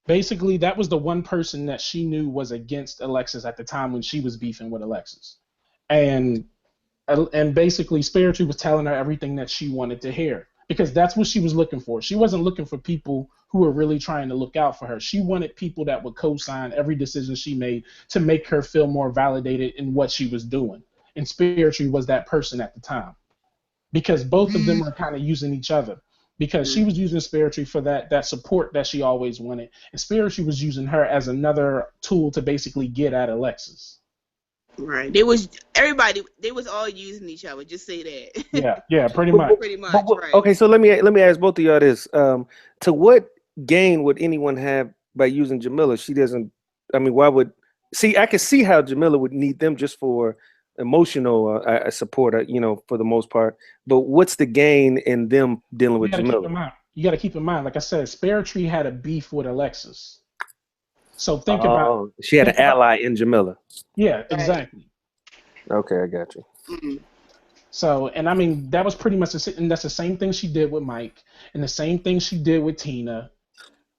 basically that was the one person that she knew was against Alexis at the time when she was beefing with Alexis. And and basically Spiritual was telling her everything that she wanted to hear because that's what she was looking for. She wasn't looking for people who were really trying to look out for her. She wanted people that would co-sign every decision she made to make her feel more validated in what she was doing. And Spiritual was that person at the time because both of them were kind of using each other. Because she was using Spiritual for that support that she always wanted, and Spiritual was using her as another tool to basically get at Alexis. Right. They was everybody. They was all using each other. Just say that. Yeah, pretty much. Pretty much. Right. okay, so let me ask both of y'all this. To what gain would anyone have by using Jamila? She doesn't. I mean, why would? See, I can see how Jamila would need them just for emotional support, for the most part. But what's the gain in them dealing with Jamila? You got to keep in mind, like I said, Spare had a beef with Alexis. So think about. She had an ally in Jamila. Yeah, exactly. Okay, I got you. Mm-hmm. So, and I mean, that was pretty much and that's the same thing she did with Mike, and the same thing she did with Tina.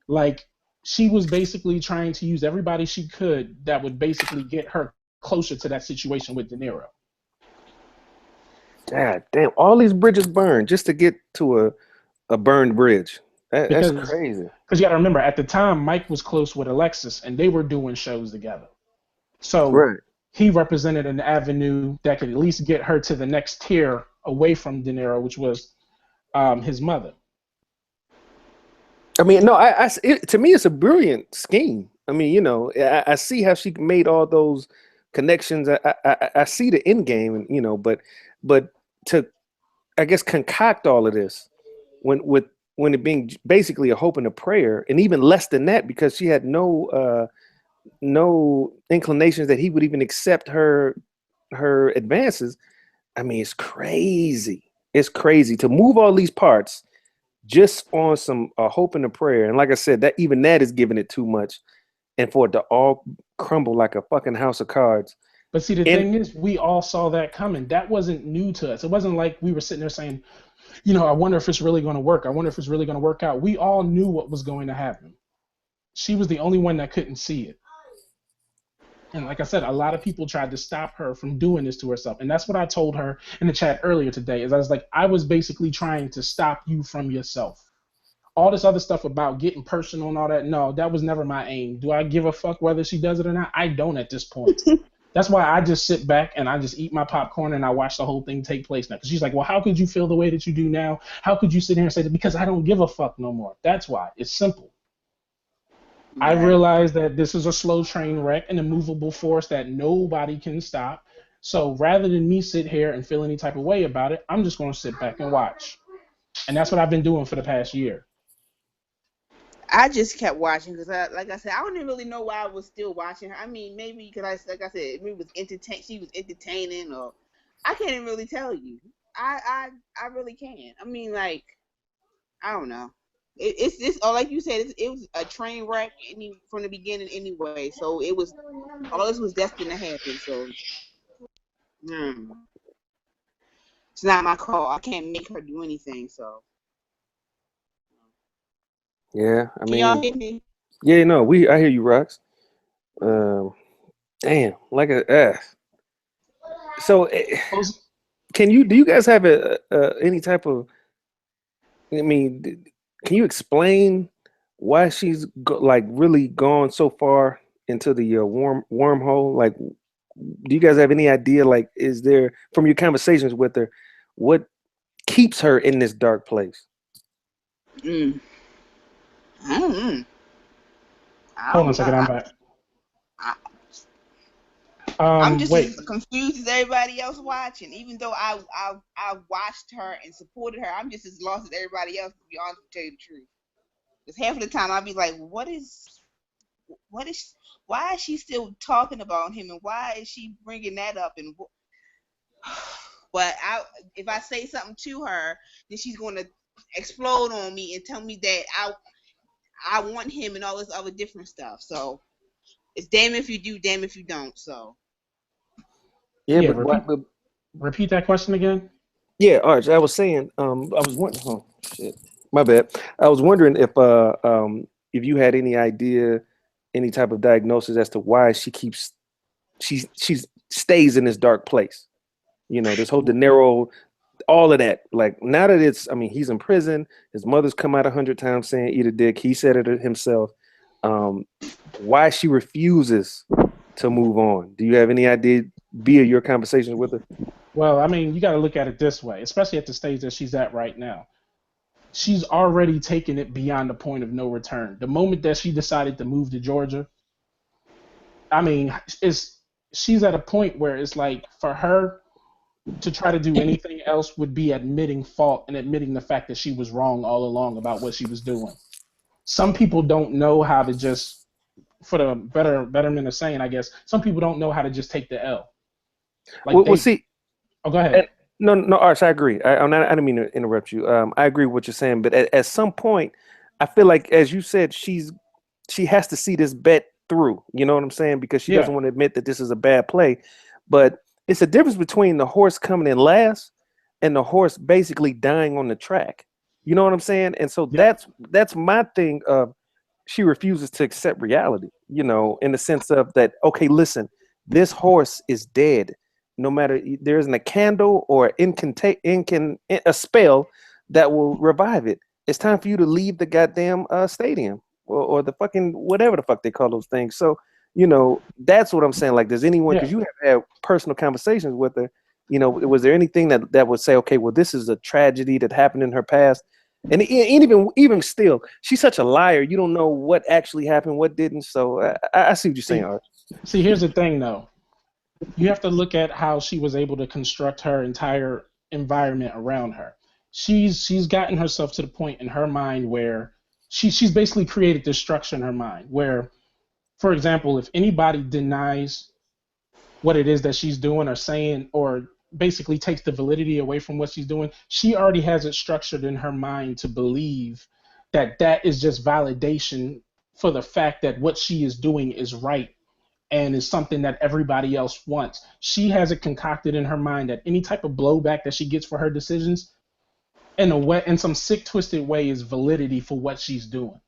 Like, she was basically trying to use everybody she could that would basically get her closer to that situation with De Niro. God damn, all these bridges burned just to get to a burned bridge. That's crazy. Because you got to remember, at the time, Mike was close with Alexis, and they were doing shows together. So he represented an avenue that could at least get her to the next tier away from De Niro, which was his mother. I mean, no, to me, it's a brilliant scheme. I mean, I see how she made all those connections. I see the end game, and but to, I guess, concoct all of this when it being basically a hope and a prayer, and even less than that, because she had no inclinations that he would even accept her advances. I mean, it's crazy. It's crazy to move all these parts just on some hope and a prayer. And like I said, that is giving it too much, and for it to all crumble like a fucking house of cards. But see, the thing is, we all saw that coming. That wasn't new to us. It wasn't like we were sitting there saying, I wonder if it's really going to work. I wonder if it's really going to work out. We all knew what was going to happen. She was the only one that couldn't see it. And like I said, a lot of people tried to stop her from doing this to herself. And that's what I told her in the chat earlier today, is I was like, I was basically trying to stop you from yourself. All this other stuff about getting personal and all that, no, that was never my aim. Do I give a fuck whether she does it or not? I don't at this point. That's why I just sit back and I just eat my popcorn and I watch the whole thing take place now. Because she's like, well, how could you feel the way that you do now? How could you sit here and say that? Because I don't give a fuck no more. That's why. It's simple. Right. I realize that this is a slow train wreck and a movable force that nobody can stop. So rather than me sit here and feel any type of way about it, I'm just going to sit back and watch. And that's what I've been doing for the past year. I just kept watching because, like I said, I don't even really know why I was still watching her. I mean, maybe because like I said, it was she was entertaining, or I can't even really tell you. I really can't. I mean, like, I don't know. It's or like you said, it was a train wreck from the beginning anyway. So it was all this was destined to happen. So it's not my call. I can't make her do anything. So. Yeah, I mean, can y'all hear me? Yeah, no, I hear you, Rox. Damn, like so do you guys have any type of? I mean, can you explain why she's really gone so far into the wormhole? Like, do you guys have any idea? Like, is there, from your conversations with her, what keeps her in this dark place? Hold on a second, I'm back. I'm just Wait. as confused as everybody else watching. Even though I watched her and supported her, I'm just as lost as everybody else. To be honest, to tell you the truth, because half of the time I'll be like, what is, why is she still talking about him, and why is she bringing that up? And but if I say something to her, then she's going to explode on me and tell me that I want him and all this other different stuff. So it's damn if you do, damn if you don't. So Yeah, Yeah, but what? But repeat that question again. yeah, Arch. I was saying. I was wondering. Oh shit, my bad. I was wondering if you had any idea, any type of diagnosis as to why she stays in this dark place. You know, this whole De Niro, all of that. Like now that it's, I mean, he's in prison. His mother's come out 100 times saying eat a dick. He said it himself. Um, why she refuses to move on? Do you have any idea via your conversations with her? Well, I mean, you got to look at it this way, especially at the stage that she's at right now. She's already taken it beyond the point of no return. The moment that she decided to move to Georgia, I mean, it's she's at a point where it's like for her to try to do anything else would be admitting fault and admitting the fact that she was wrong all along about what she was doing. Some people don't know how to just, for the betterment of saying, I guess, some people don't know how to just take the L. Like Well, they, see, oh, go ahead. and, no, Arch, I agree. I didn't mean to interrupt you. I agree with what you're saying, but at some point, I feel like, as you said, she has to see this bet through. You know what I'm saying? Because she Yeah, doesn't want to admit that this is a bad play. But it's a difference between the horse coming in last and the horse basically dying on the track. You know what I'm saying? And so yep, that's my thing of she refuses to accept reality, you know, in the sense of that, okay, listen, this horse is dead. No matter there isn't a candle or a spell that will revive it. It's time for you to leave the goddamn stadium or the fucking whatever the fuck they call those things. So, you know, that's what I'm saying. Like, does anyone, yeah. because you have had personal conversations with her, you know, was there anything that would say, okay, well, this is a tragedy that happened in her past? And even still, she's such a liar. You don't know what actually happened, what didn't. So I see what you're saying, See, Art. here's the thing though. You have to look at how she was able to construct her entire environment around her. She's gotten herself to the point in her mind where she's basically created this structure in her mind where, for example, if anybody denies what it is that she's doing or saying or basically takes the validity away from what she's doing, she already has it structured in her mind to believe that that is just validation for the fact that what she is doing is right and is something that everybody else wants. She has it concocted in her mind that any type of blowback that she gets for her decisions in some sick twisted way is validity for what she's doing.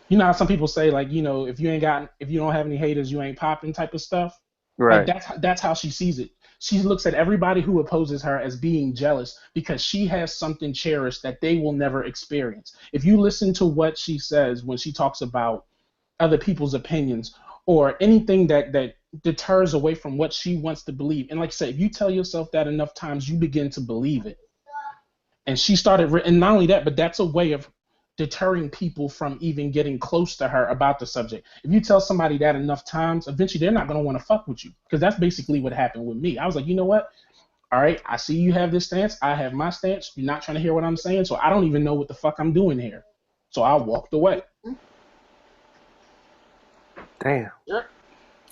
You know how some people say, like, you know, if you don't have any haters, you ain't popping type of stuff. Like Right. that's how she sees it. She looks at everybody who opposes her as being jealous because she has something cherished that they will never experience. If you listen to what she says when she talks about other people's opinions or anything that deters away from what she wants to believe, and like I said, if you tell yourself that enough times, you begin to believe it. And she started, and not only that, but that's a way of deterring people from even getting close to her about the subject. If you tell somebody that enough times, eventually they're not going to want to fuck with you because that's basically what happened with me. I was like, you know what? All right, I see you have this stance. I have my stance. You're not trying to hear what I'm saying, so I don't even know what the fuck I'm doing here. So I walked away. Damn. Yeah.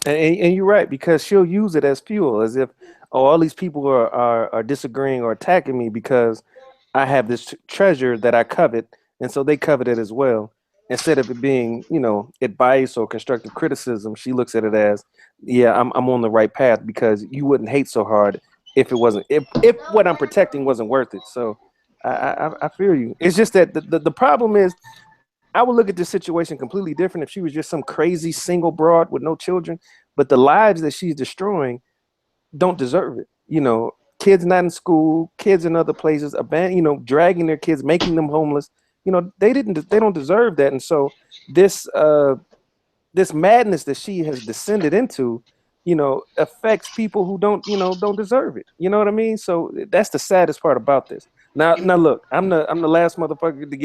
And you're right, because she'll use it as fuel, as if, oh, all these people are disagreeing or attacking me because I have this treasure that I covet, and so they covet it as well. Instead of it being, you know, advice or constructive criticism, she looks at it as, yeah, I'm on the right path because you wouldn't hate so hard if it wasn't if what I'm protecting wasn't worth it. So I feel you. It's just that the problem is I would look at this situation completely different if she was just some crazy single broad with no children. But the lives that she's destroying don't deserve it. You know, kids not in school, kids in other places, dragging their kids, making them homeless. You know, they don't deserve that. And so this this madness that she has descended into, you know, affects people who don't deserve it. You know what I mean? So that's the saddest part about this. Now look, I'm the last motherfucker to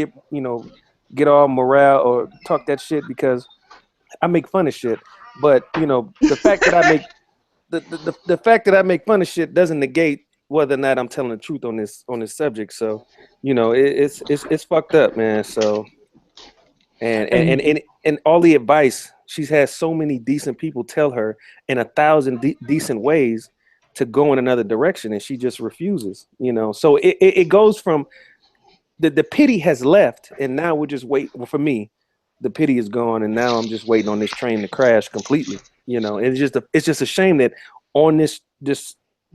get all morale or talk that shit because I make fun of shit. But you know, the fact that the fact that I make fun of shit doesn't negate whether or not I'm telling the truth on this subject. So, it's fucked up, man. So, and and And and and all the advice she's had so many decent people tell her in 1,000 decent ways to go in another direction, and she just refuses. So it goes from the pity has left, and now we're just waiting. Well, for me, the pity is gone, and now I'm just waiting on this train to crash completely. And it's just a shame that on this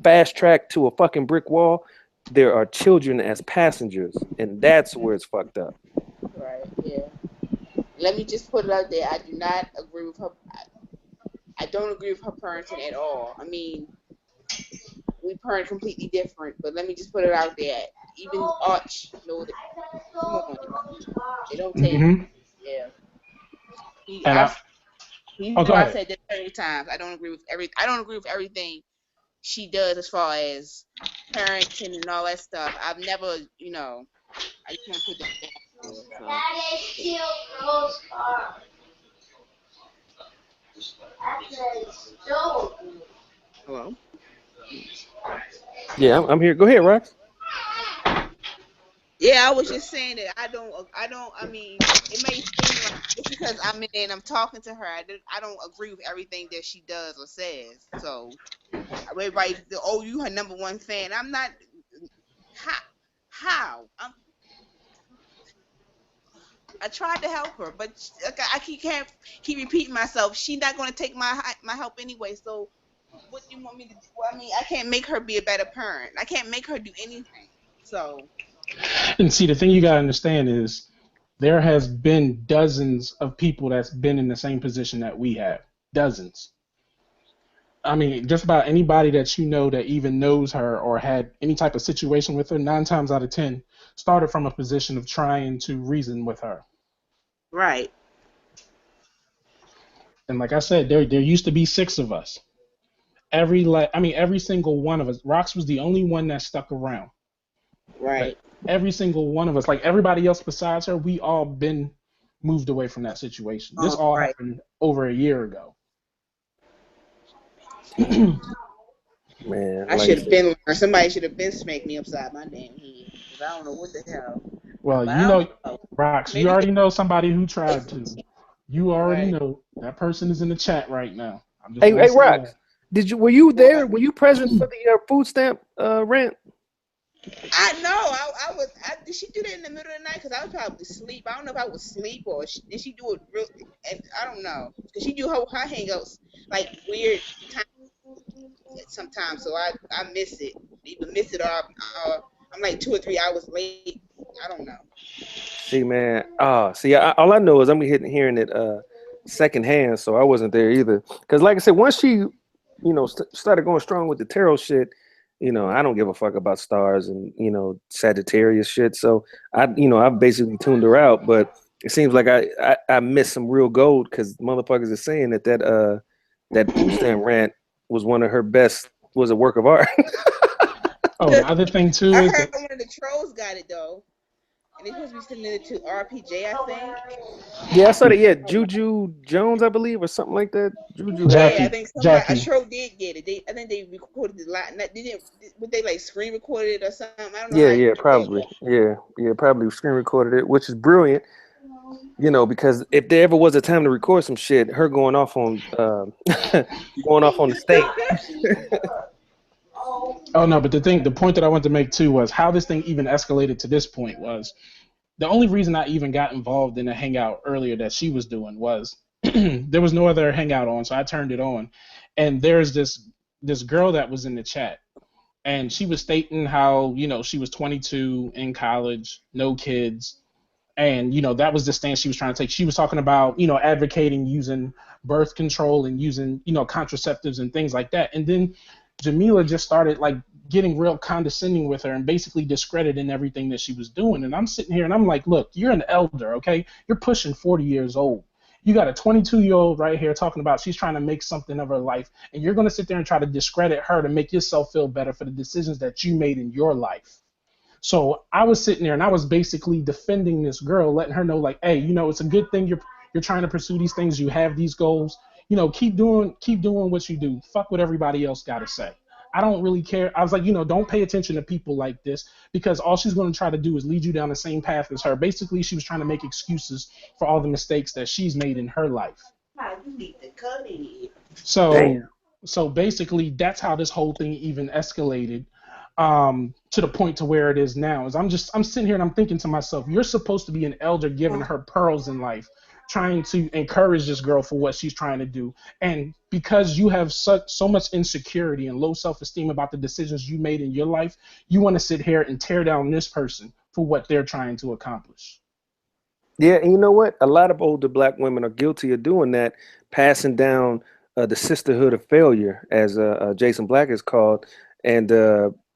fast track to a fucking brick wall, there are children as passengers, and that's where it's fucked up. Right. Yeah. Let me just put it out there. I do not agree with her. I don't agree with her parenting at all. I mean, we parent completely different, but let me just put it out there. Even Arch know that. Come on, they don't take. mhm. Yeah. He, And I've, you oh, know, go I've ahead. said this 30 times. I don't agree with I don't agree with everything she does as far as parenting and all that stuff. I've never, I just want to put that down there. Hello. Yeah, I'm here. Go ahead, Rox. Yeah, I was just saying that I mean, it may seem like just because I'm in there and I'm talking to her, I don't agree with everything that she does or says. So everybody, oh, you her number one fan. I'm not. How? How? I tried to help her, but I can't keep repeating myself. She's not going to take my help anyway. So what do you want me to do? Well, I mean, I can't make her be a better parent. I can't make her do anything. So And see, the thing you gotta understand is there has been dozens of people that's been in the same position that we have. Dozens. I mean, just about anybody that you know that even knows her or had any type of situation with her, 9 times out of 10, started from a position of trying to reason with her. right, And like I said, there used to be 6 of us. Every single one of us. Rox was the only one that stuck around. But right. every single one of us, like everybody else besides her, we all been moved away from that situation. This all Right. happened over a year ago. Man, I like I should have said, been. Or somebody should have been smacked me upside my damn head. Cause I don't know what the hell. Well, But I don't know. Rox, you Maybe. already know somebody who tried to. You already Right. know that person is in the chat right now. I'm just hey, gonna hey, say Rox, that. were you there? What? Were you present for the food stamp rant? I know. I was. Did she do that in the middle of the night? Cause I was probably asleep. I don't know if I was asleep or did she do it real? And I don't know. Cause she do her hangouts like weird times sometimes. So I miss it. Either miss it or I'm like 2 or 3 hours late. I don't know. See, man. See, all I know is I'm hearing it secondhand, so I wasn't there either. Because, like I said, once she, started going strong with the tarot shit, I don't give a fuck about stars and Sagittarius shit. So I've basically tuned her out. But it seems like I missed some real gold because motherfuckers are saying that food stamp rant was one of her best, was a work of art. Oh, the other thing too I is heard that one of the trolls got it though, and they supposed to be sending it to RPJ, I think. Yeah, I saw that. Yeah, Juju Jones, I believe, or something like that. Juju had it. Yeah, I Jackie, think somebody a Jackie. troll did get it. I think they recorded it live. They didn't. Would they like screen recorded it or something? I don't know how Yeah, you yeah, did that. probably. Yeah, probably screen recorded it, which is brilliant. Because if there ever was a time to record some shit, her going off on going off on the stage. Oh no, but the point that I wanted to make too was how this thing even escalated to this point was the only reason I even got involved in a hangout earlier that she was doing was there was no other hangout on, so I turned it on, and there's this girl that was in the chat, and she was stating how she was 22 in college, no kids, and that was the stance she was trying to take. She was talking about advocating using birth control and using contraceptives and things like that, and then Jamila just started like getting real condescending with her and basically discrediting everything that she was doing. And I'm sitting here and I'm like, look, you're an elder, okay? You're pushing 40 years old. You got a 22-year-old right here talking about she's trying to make something of her life, and you're going to sit there and try to discredit her to make yourself feel better for the decisions that you made in your life. So I was sitting there and I was basically defending this girl, letting her know like, hey, it's a good thing you're trying to pursue these things. You have these goals. keep doing what you do. Fuck what everybody else got to say. I don't really care. I was like, don't pay attention to people like this, because all she's going to try to do is lead you down the same path as her. Basically, she was trying to make excuses for all the mistakes that she's made in her life. So, Damn. so basically, that's how this whole thing even escalated, to the point to where it is now. Is I'm sitting here and I'm thinking to myself, you're supposed to be an elder giving her pearls in life, trying to encourage this girl for what she's trying to do. And because you have so much insecurity and low self-esteem about the decisions you made in your life, you want to sit here and tear down this person for what they're trying to accomplish. Yeah, and you know what? A lot of older black women are guilty of doing that, passing down the sisterhood of failure, as Jason Black is called, and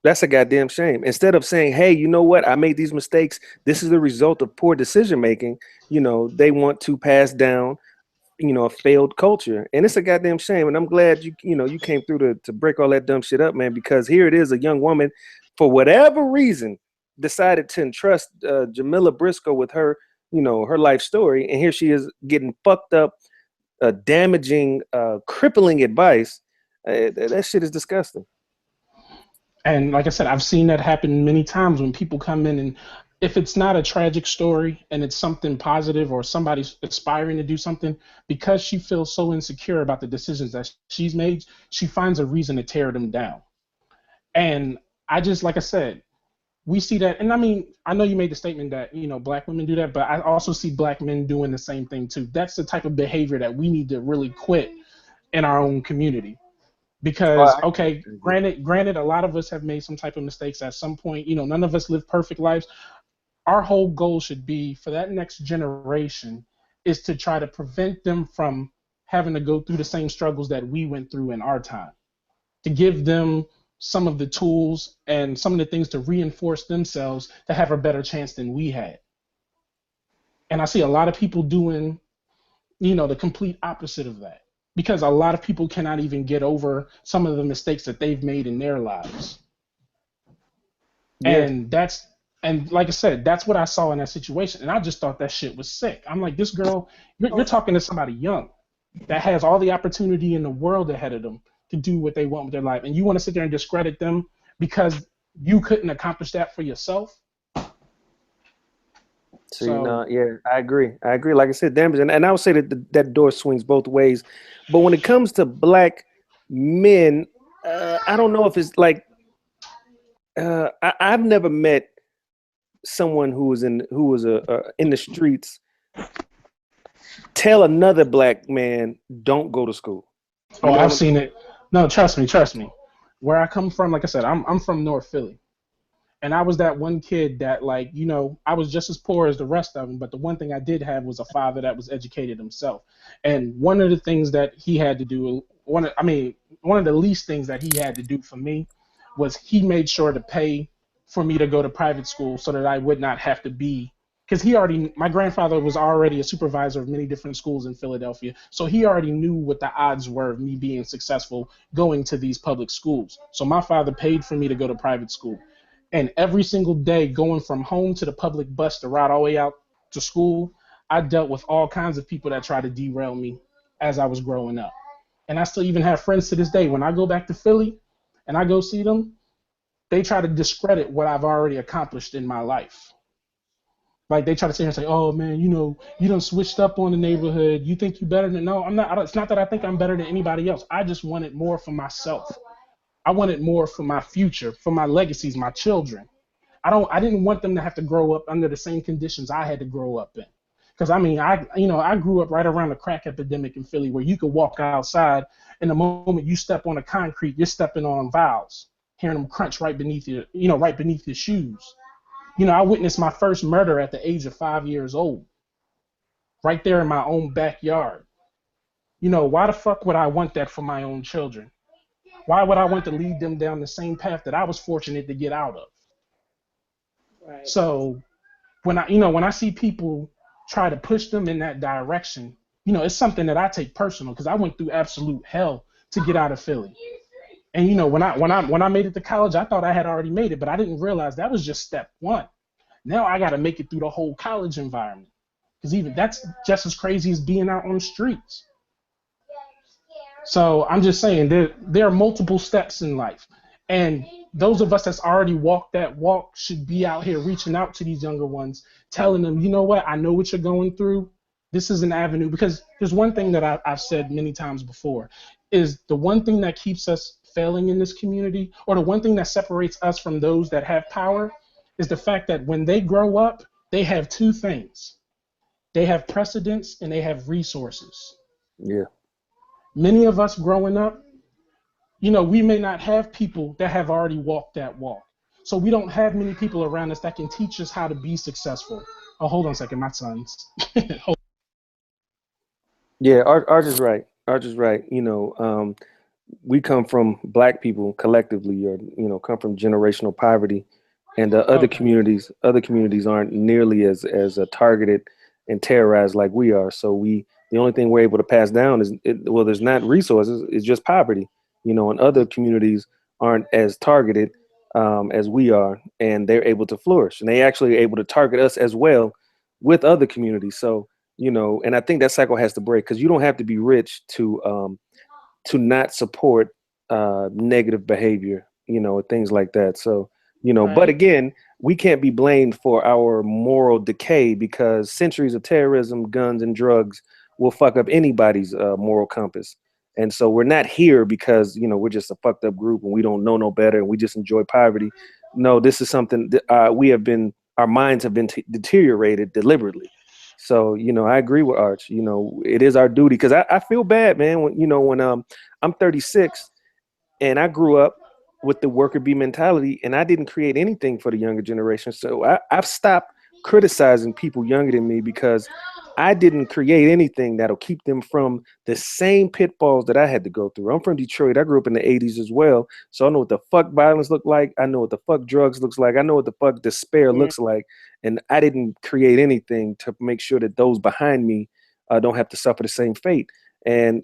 that's a goddamn shame. Instead of saying, "Hey, you know what? I made these mistakes. This is the result of poor decision making." They want to pass down, a failed culture, and it's a goddamn shame. And I'm glad you came through to break all that dumb shit up, man. Because here it is, a young woman, for whatever reason, decided to entrust Jamila Briscoe with her life story, and here she is getting fucked up, damaging, crippling advice. That shit is disgusting. And like I said, I've seen that happen many times when people come in, and if it's not a tragic story and it's something positive or somebody's aspiring to do something, because she feels so insecure about the decisions that she's made, she finds a reason to tear them down. And like I said, we see that. And I mean, I know you made the statement that, black women do that, but I also see black men doing the same thing too. That's the type of behavior that we need to really quit in our own community. Because, okay, granted, a lot of us have made some type of mistakes at some point. None of us live perfect lives. Our whole goal should be for that next generation is to try to prevent them from having to go through the same struggles that we went through in our time, to give them some of the tools and some of the things to reinforce themselves to have a better chance than we had. And I see a lot of people doing, the complete opposite of that, because a lot of people cannot even get over some of the mistakes that they've made in their lives. Yeah. And like I said, that's what I saw in that situation. And I just thought that shit was sick. I'm like, this girl, you're talking to somebody young that has all the opportunity in the world ahead of them to do what they want with their life. And you want to sit there and discredit them because you couldn't accomplish that for yourself? Yeah, I agree. Like I said, damage, and I would say that that door swings both ways. But when it comes to black men, I don't know if it's like I've never met someone who was in the streets tell another black man don't go to school. I've seen it. No, trust me. Where I come from, like I said, I'm from North Philly. And I was that one kid that, like, I was just as poor as the rest of them, but the one thing I did have was a father that was educated himself. And one of the things that he had to do, one of the least things that he had to do for me was he made sure to pay for me to go to private school so that I would not have to be, because my grandfather was already a supervisor of many different schools in Philadelphia, so he already knew what the odds were of me being successful going to these public schools. So my father paid for me to go to private school. And every single day going from home to the public bus to ride all the way out to school, I dealt with all kinds of people that tried to derail me as I was growing up. And I still even have friends to this day. When I go back to Philly and I go see them, they try to discredit what I've already accomplished in my life. Like, they try to sit here and say, oh man, you done switched up on the neighborhood. You think you better than, no, I'm not. It's not that I think I'm better than anybody else. I just wanted more for myself. I wanted more for my future, for my legacies, my children. I didn't want them to have to grow up under the same conditions I had to grow up in. Because I grew up right around the crack epidemic in Philly, where you could walk outside and the moment you step on the concrete, you're stepping on vials, hearing them crunch right beneath your shoes. I witnessed my first murder at the age of 5 years old, right there in my own backyard. Why the fuck would I want that for my own children? Why would I want to lead them down the same path that I was fortunate to get out of? Right. So when I see people try to push them in that direction, it's something that I take personal, because I went through absolute hell to get out of Philly. And when I made it to college, I thought I had already made it, but I didn't realize that was just step one. Now I got to make it through the whole college environment, because even that's just as crazy as being out on the streets. So I'm just saying there are multiple steps in life, and those of us that's already walked that walk should be out here reaching out to these younger ones, telling them, you know what, I know what you're going through. This is an avenue, because there's one thing that I've said many times before, is the one thing that keeps us failing in this community, or the one thing that separates us from those that have power, is the fact that when they grow up, they have two things. They have precedence and they have resources. Yeah. Many of us growing up, we may not have people that have already walked that walk. So we don't have many people around us that can teach us how to be successful. Oh, hold on a second, my sons. Yeah, Arch is right. Arch is right. We come from black people collectively, or come from generational poverty, and Okay. other communities aren't nearly as targeted and terrorized like we are. So the only thing we're able to pass down is well, there's not resources, it's just poverty. And other communities aren't as targeted as we are, and they're able to flourish, and they actually are able to target us as well with other communities. So and I think that cycle has to break, because you don't have to be rich to not support negative behavior, things like that. So, but Right. again, we can't be blamed for our moral decay, because centuries of terrorism, guns, and drugs will fuck up anybody's moral compass. And so we're not here because, we're just a fucked up group and we don't know no better and we just enjoy poverty. No, this is something that our minds have been deteriorated deliberately. So, I agree with Arch. It is our duty, because I feel bad, man. When I'm 36 and I grew up with the worker bee mentality, and I didn't create anything for the younger generation. So I've stopped criticizing people younger than me, because I didn't create anything that'll keep them from the same pitfalls that I had to go through. I'm from Detroit. I grew up in the 80s as well. So I know what the fuck violence looked like. I know what the fuck drugs looks like. I know what the fuck despair Yeah. looks like. And I didn't create anything to make sure that those behind me don't have to suffer the same fate. And,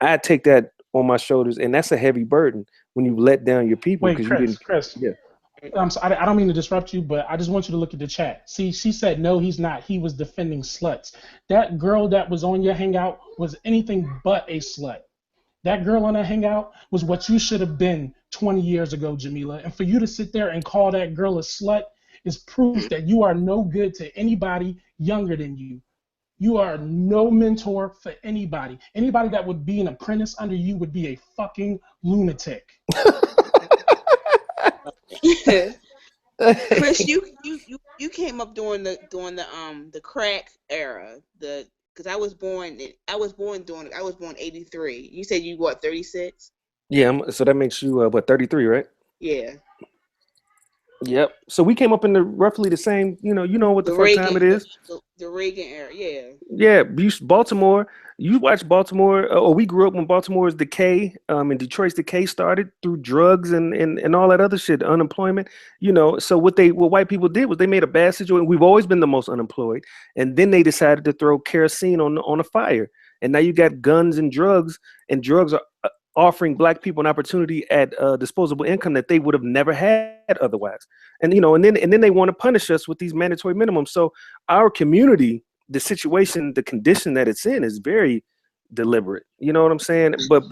I take that on my shoulders, and that's a heavy burden when you let down your people Wait, because you Chris, didn't. Chris. Yeah. I'm sorry, I don't mean to disrupt you, but I just want you to look at the chat. See, she said, no, he's not. He was defending sluts. That girl that was on your hangout was anything but a slut. That girl on that hangout was what you should have been 20 years ago, Jamila. And for you to sit there and call that girl a slut is proof that you are no good to anybody younger than you. You are no mentor for anybody. Anybody that would be an apprentice under you would be a fucking lunatic. Chris, you came up during the crack era, because I was born 83. You said you what, 36? Yeah. So that makes you, 33, right? Yeah. Yep. So we came up in roughly the same, what the The fuck time Reagan it is. the Reagan era, yeah. Yeah, Baltimore. You watch Baltimore, or we grew up when Baltimore's decay, and Detroit's decay started through drugs and all that other shit, unemployment. So what white people did was they made a bad situation. We've always been the most unemployed, and then they decided to throw kerosene on a fire, and now you got guns and drugs are offering black people an opportunity at disposable income that they would have never had otherwise. And and then they want to punish us with these mandatory minimums. So our community, the situation, the condition that it's in is very deliberate. You know what I'm saying? But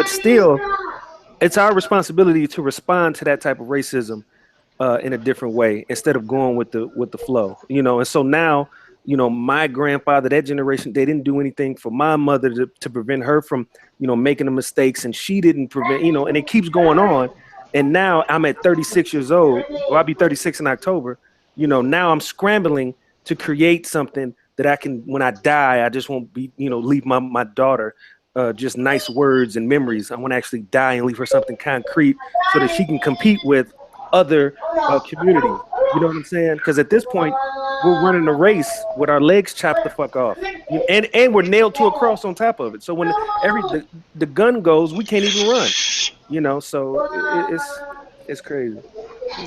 still, it's our responsibility to respond to that type of racism in a different way instead of going with the flow. And so now, my grandfather, that generation, they didn't do anything for my mother to prevent her from, making the mistakes, and she didn't prevent, and it keeps going on. And now I'm at 36 years old, or I'll be 36 in October. Now I'm scrambling to create something that I can, when I die, I just won't be, leave my daughter just nice words and memories. I want to actually die and leave her something concrete so that she can compete with other communities. You know what I'm saying? Because at this point, we're running a race with our legs chopped the fuck off, and we're nailed to a cross on top of it. So when the gun goes, we can't even run. So it's crazy.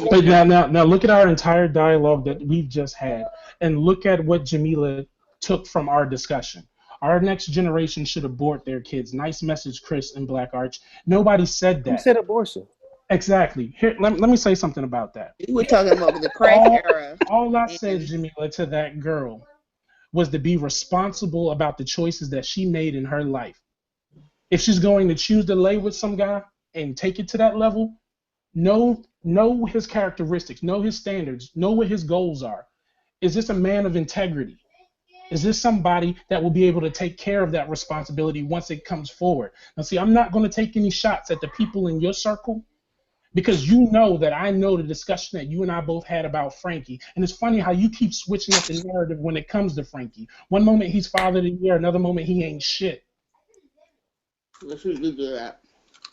But now look at our entire dialogue that we've just had, and look at what Jamila took from our discussion. Our next generation should abort their kids. Nice message, Chris and Black Arch. Nobody said Who that. said abortion? Exactly. Here, let me say something about that. We were talking about the crack era. All I said, And Jamila, to that girl was to be responsible about the choices that she made in her life. If she's going to choose to lay with some guy and take it to that level, know his characteristics, know his standards, know what his goals are. Is this a man of integrity? Is this somebody that will be able to take care of that responsibility once it comes forward? Now, see, I'm not going to take any shots at the people in your circle because you know that I know the discussion that you and I both had about Frankie. And it's funny how you keep switching up the narrative when it comes to Frankie. One moment he's father of the year, another moment he ain't shit. Let's do that.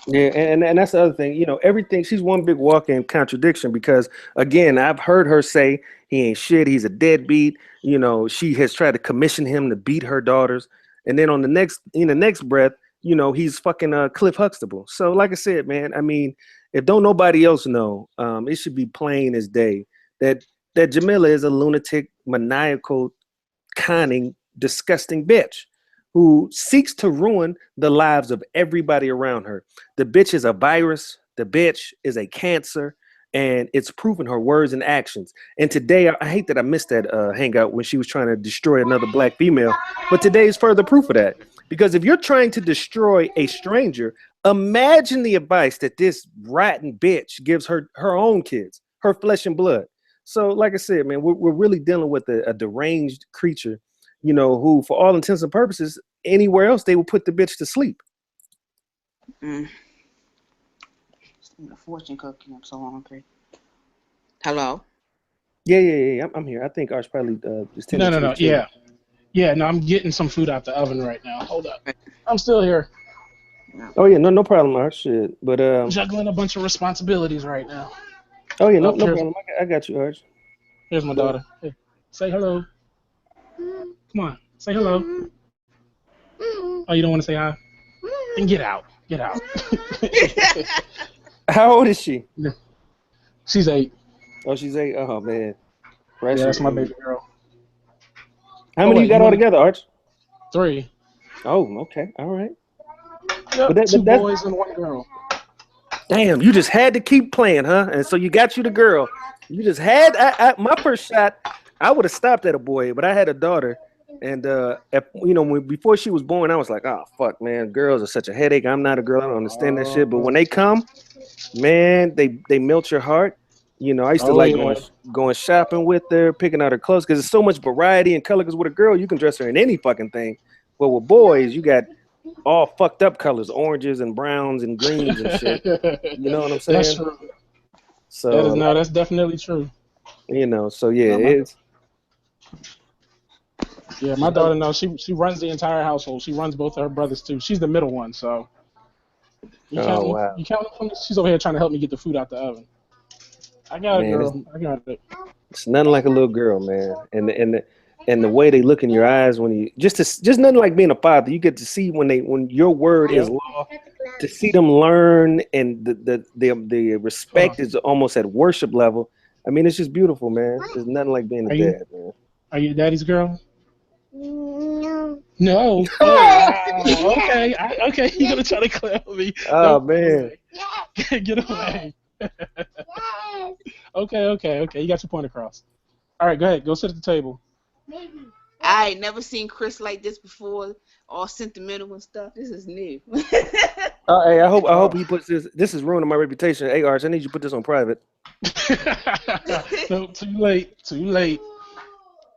Yeah, and that's the other thing. You know, everything. She's one big walk-in contradiction because, again, I've heard her say he ain't shit. He's a deadbeat. You know, she has tried to commission him to beat her daughters, and then in the next breath, you know, he's fucking Cliff Huxtable. So, like I said, man, I mean, if don't nobody else know, it should be plain as day that Jamila is a lunatic, maniacal, conning, disgusting bitch who seeks to ruin the lives of everybody around her. The bitch is a virus. The bitch is a cancer, and it's proven her words and actions. And today, I hate that I missed that hangout when she was trying to destroy another black female, but today is further proof of that. Because if you're trying to destroy a stranger, imagine the advice that this rotten bitch gives her own kids, her flesh and blood. So, like I said, man, we're really dealing with a deranged creature, you know, who, for all intents and purposes, anywhere else, they would put the bitch to sleep. A fortune cookie. I'm so hungry. Hello? Yeah. I'm here. I think Arch probably just No. Yeah, no, I'm getting some food out the oven right now. Hold up. I'm still here. Oh, yeah, no problem, Arch. Shit. But juggling a bunch of responsibilities right now. Oh, yeah, no problem. I got you, Arch. Here's my daughter. Hey, say hello. Come on, say hello. Oh, you don't want to say hi? Then get out. Get out. How old is she? She's 8. Oh, she's 8. Oh, man. Right, yeah, that's my baby girl. How many you got all together, Arch? 3. Oh, okay. All right. Yep, 2 boys and 1 girl. Damn, you just had to keep playing, huh? And so you got you the girl. You just had my first shot. I would have stopped at a boy, but I had a daughter, and before she was born, I was like, oh fuck, man, girls are such a headache. I'm not a girl. I don't understand that shit. But when they come, man, they melt your heart. You know, I used to going shopping with her, picking out her clothes because there's so much variety and color. Because with a girl, you can dress her in any fucking thing. But with boys, you got all fucked up colors, oranges and browns and greens and shit. You know what I'm saying? That's true. So that's definitely true. You know, so yeah, it's. Yeah, my daughter knows she runs the entire household. She runs both of her brothers too. She's the middle one, so. You count from she's over here trying to help me get the food out the oven. I got it, girl. I got it. It's nothing like a little girl, man, and the way they look in your eyes when you just nothing like being a father. You get to see when your word is law, to see them learn, and the respect is almost at worship level. I mean, it's just beautiful, man. There's nothing like being a dad, man. Are you daddy's girl? No. No. Oh, okay. Okay. You're gonna try to clown me. Oh man. Get away. Okay. You got your point across. All right, go ahead. Go sit at the table. I ain't never seen Chris like this before, all sentimental and stuff. This is new. Hey, I hope he puts this. This is ruining my reputation. Hey, Arch, I need you to put this on private. No, too late.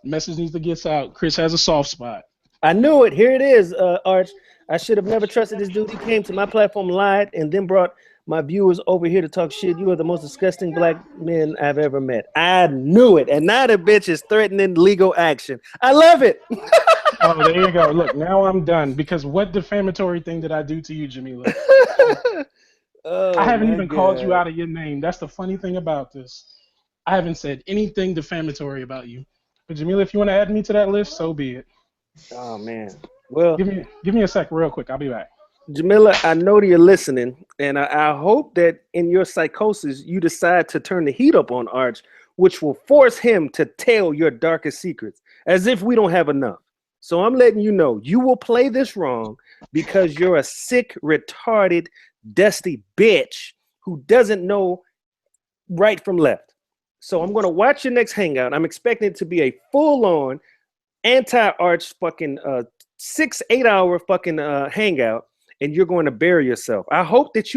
Message needs to get out. Chris has a soft spot. I knew it. Here it is, Arch. I should have never trusted this dude. He came to my platform, lied, and then brought my viewers over here to talk shit. You are the most disgusting black men I've ever met. I knew it. And now the bitch is threatening legal action. I love it. Oh, there you go. Look, now I'm done. Because what defamatory thing did I do to you, Jamila? I haven't even called you out of your name. That's the funny thing about this. I haven't said anything defamatory about you. But Jamila, if you want to add me to that list, so be it. Oh man. Well, give me a sec, real quick. I'll be back. Jamila, I know that you're listening, and I hope that in your psychosis you decide to turn the heat up on Arch, which will force him to tell your darkest secrets, as if we don't have enough. So I'm letting you know, you will play this wrong because you're a sick, retarded, dusty bitch who doesn't know right from left. So I'm going to watch your next hangout. I'm expecting it to be a full-on anti-Arch fucking 6-8 hour fucking hangout. and you're going to bury yourself. I hope that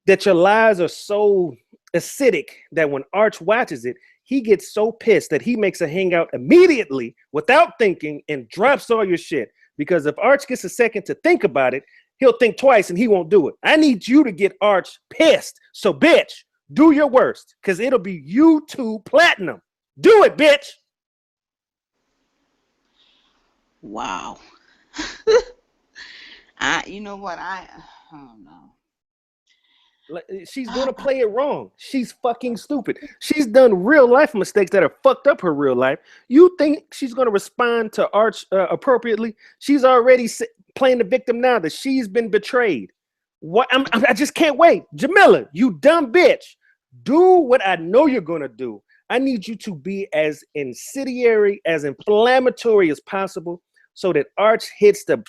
that your lies are so acidic that when Arch watches it, he gets so pissed that he makes a hangout immediately without thinking and drops all your shit. Because if Arch gets a second to think about it, he'll think twice and he won't do it. I need you to get Arch pissed. So, bitch, do your worst, because it'll be YouTube platinum. Do it, bitch. Wow. You know what? I don't know. She's gonna play it wrong. She's fucking stupid. She's done real life mistakes that have fucked up her real life. You think she's gonna respond to Arch appropriately? She's already playing the victim now that she's been betrayed. What? I just can't wait. Jamila, you dumb bitch. Do what I know you're gonna do. I need you to be as incendiary, as inflammatory as possible, so that Arch hits the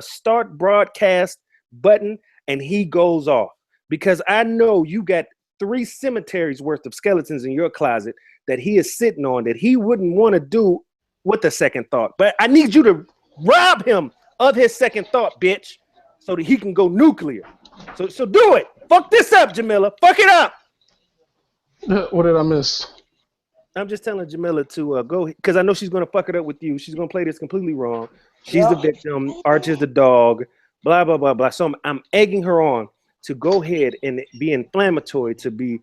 start broadcast button and he goes off. Because I know you got 3 cemeteries worth of skeletons in your closet that he is sitting on that he wouldn't want to do with a second thought. But I need you to rob him of his second thought, bitch, so that he can go nuclear. So do it. Fuck this up, Jamila. Fuck it up. What did I miss? I'm just telling Jamila to go, because I know she's going to fuck it up with you. She's going to play this completely wrong. She's the victim. Arch is the dog. Blah, blah, blah, blah. So I'm egging her on to go ahead and be inflammatory, to be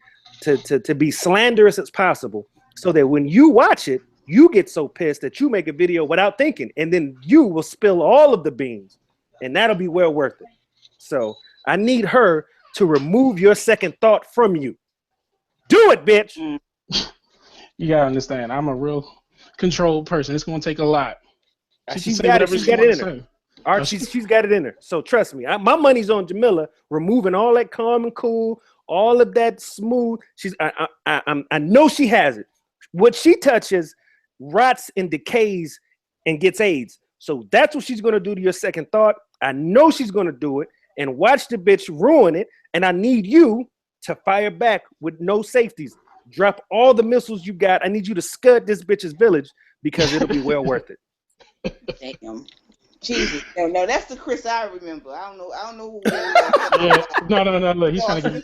slanderous as possible, so that when you watch it, you get so pissed that you make a video without thinking, and then you will spill all of the beans, and that'll be well worth it. So I need her to remove your second thought from you. Do it, bitch. You gotta understand, I'm a real controlled person. It's gonna take a lot. She's got it in her. Arch, she's got it in her. So trust me, my money's on Jamila removing all that calm and cool, all of that smooth. I know she has it. What she touches rots and decays and gets AIDS. So that's what she's gonna do to your second thought. I know she's gonna do it, and watch the bitch ruin it. And I need you to fire back with no safeties. Drop all the missiles you got. I need you to scud this bitch's village, because it'll be well worth it. Damn. Jesus, no, that's the Chris I remember. I don't know. No. Look, he's trying to get.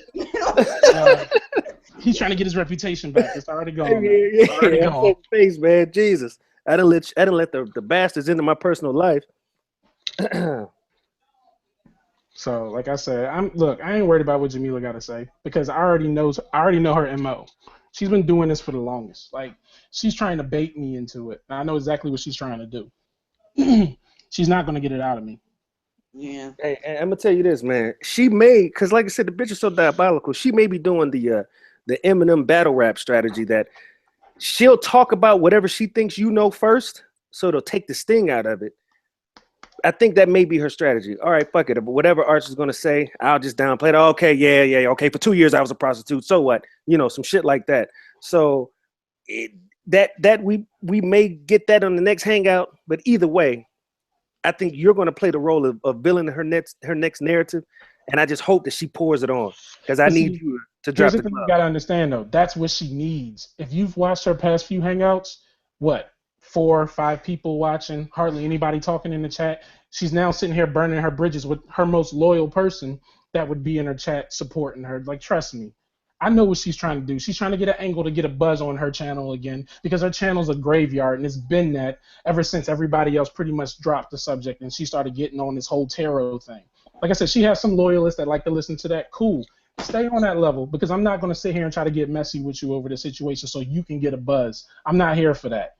He's trying to get his reputation back. It's already gone. It's already gone. Face, man. Jesus, I didn't let the bastards into my personal life. So, like I said, I ain't worried about what Jamila got to say, because I already know her MO. She's been doing this for the longest. Like, she's trying to bait me into it. And I know exactly what she's trying to do. She's not gonna get it out of me. Yeah. Hey, I'm gonna tell you this, man. She may, because like I said, the bitch is so diabolical. She may be doing the Eminem battle rap strategy, that she'll talk about whatever she thinks you know first, so it'll take the sting out of it. I think that may be her strategy. All right, fuck it. Whatever Arch is gonna say, I'll just downplay it. Okay, yeah. Okay, for 2 years I was a prostitute. So what? You know, some shit like that. So that we may get that on the next hangout, but either way, I think you're going to play the role of villain in her next narrative, and I just hope that she pours it on, because I need you to drop the You got to understand, though, that's what she needs. If you've watched her past few hangouts, 4 or 5 people watching, hardly anybody talking in the chat. She's now sitting here burning her bridges with her most loyal person that would be in her chat supporting her. Like, trust me. I know what she's trying to do. She's trying to get an angle to get a buzz on her channel again, because her channel's a graveyard, and it's been that ever since everybody else pretty much dropped the subject and she started getting on this whole tarot thing. Like I said, she has some loyalists that like to listen to that. Cool. Stay on that level, because I'm not going to sit here and try to get messy with you over the situation so you can get a buzz. I'm not here for that.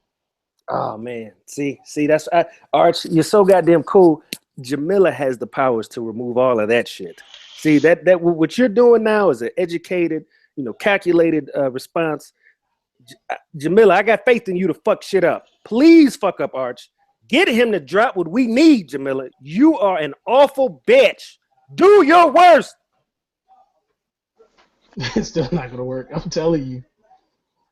Oh, man. See, that's Arch, you're so goddamn cool. Jamila has the powers to remove all of that shit. See, that what you're doing now is an educated, calculated response. Jamila, I got faith in you to fuck shit up. Please fuck up Arch. Get him to drop what we need, Jamila. You are an awful bitch. Do your worst. It's still not going to work. I'm telling you.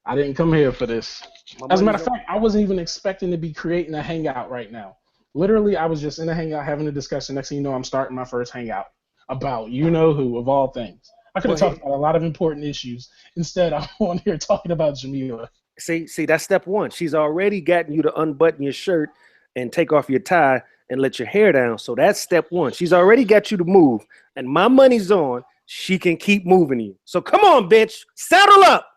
I didn't come here for this. As a matter of fact, I wasn't even expecting to be creating a hangout right now. Literally, I was just in a hangout having a discussion. Next thing you know, I'm starting my first hangout about you-know-who, of all things. I could have talked about a lot of important issues. Instead, I'm on here talking about Jamila. See, that's step one. She's already gotten you to unbutton your shirt and take off your tie and let your hair down. So that's step one. She's already got you to move, and my money's on. She can keep moving you. So come on, bitch, saddle up.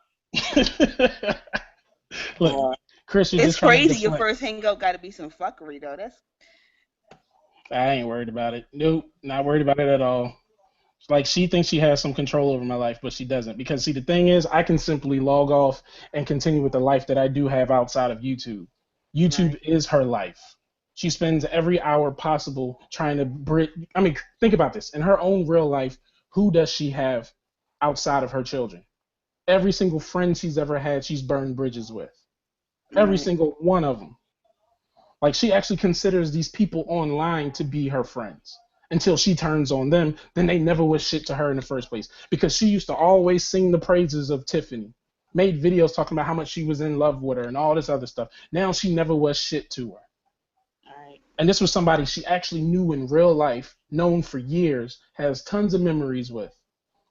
Look, Chris, you're It's just trying to crazy. Your deflect. first hangout got to be some fuckery though. That's I ain't worried about it. Nope, not worried about it at all. Like she thinks she has some control over my life, but she doesn't. Because see, the thing is, I can simply log off and continue with the life that I do have outside of YouTube. YouTube right. is her life. She spends every hour possible trying to I mean, think about this. In her own real life, who does she have outside of her children? Every single friend she's ever had, she's burned bridges with. Every Right. single one of them. Like she actually considers these people online to be her friends until she turns on them. Then they never was shit to her in the first place because she used to always sing the praises of Tiffany, made videos talking about how much she was in love with her and all this other stuff. Now she never was shit to her. Right. And this was somebody she actually knew in real life, known for years, has tons of memories with,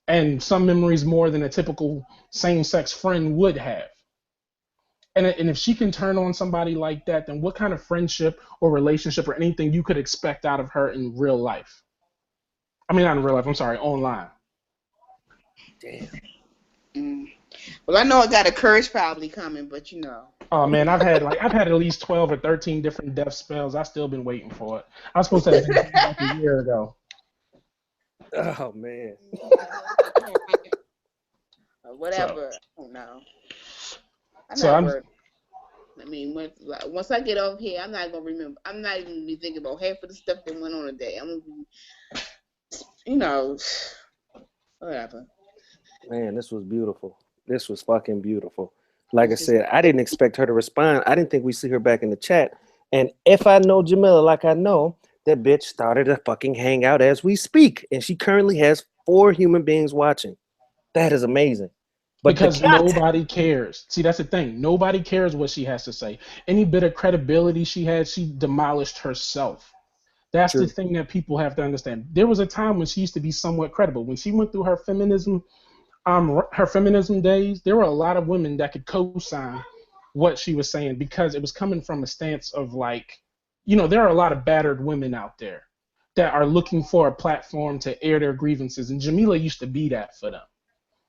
and some memories more than a typical same-sex friend would have. And if she can turn on somebody like that, then what kind of friendship or relationship or anything you could expect out of her in real life? I mean, not in real life, I'm sorry, online. Damn. Mm. Well, I know I got a curse probably coming, but you know. Oh man, I've had at least 12 or 13 different death spells. I've still been waiting for it. I was supposed to have been dead like a year ago. Oh man. Or whatever. I don't know. I'm So not I'm worried. I mean, once I get off here, I'm not gonna remember. I'm not even gonna be thinking about half of the stuff that went on today. I'm gonna be, you know, whatever. Man, this was beautiful. This was fucking beautiful. Like I said, I didn't expect her to respond. I didn't think we'd see her back in the chat. And if I know Jamila like I know, that bitch started a fucking hangout as we speak. And she currently has 4 human beings watching. That is amazing. But because nobody cares. See, that's the thing. Nobody cares what she has to say. Any bit of credibility she had, she demolished herself. That's the True. thing that people have to understand. There was a time when she used to be somewhat credible. When she went through her feminism days, there were a lot of women that could co-sign what she was saying because it was coming from a stance of like, there are a lot of battered women out there that are looking for a platform to air their grievances, and Jamila used to be that for them.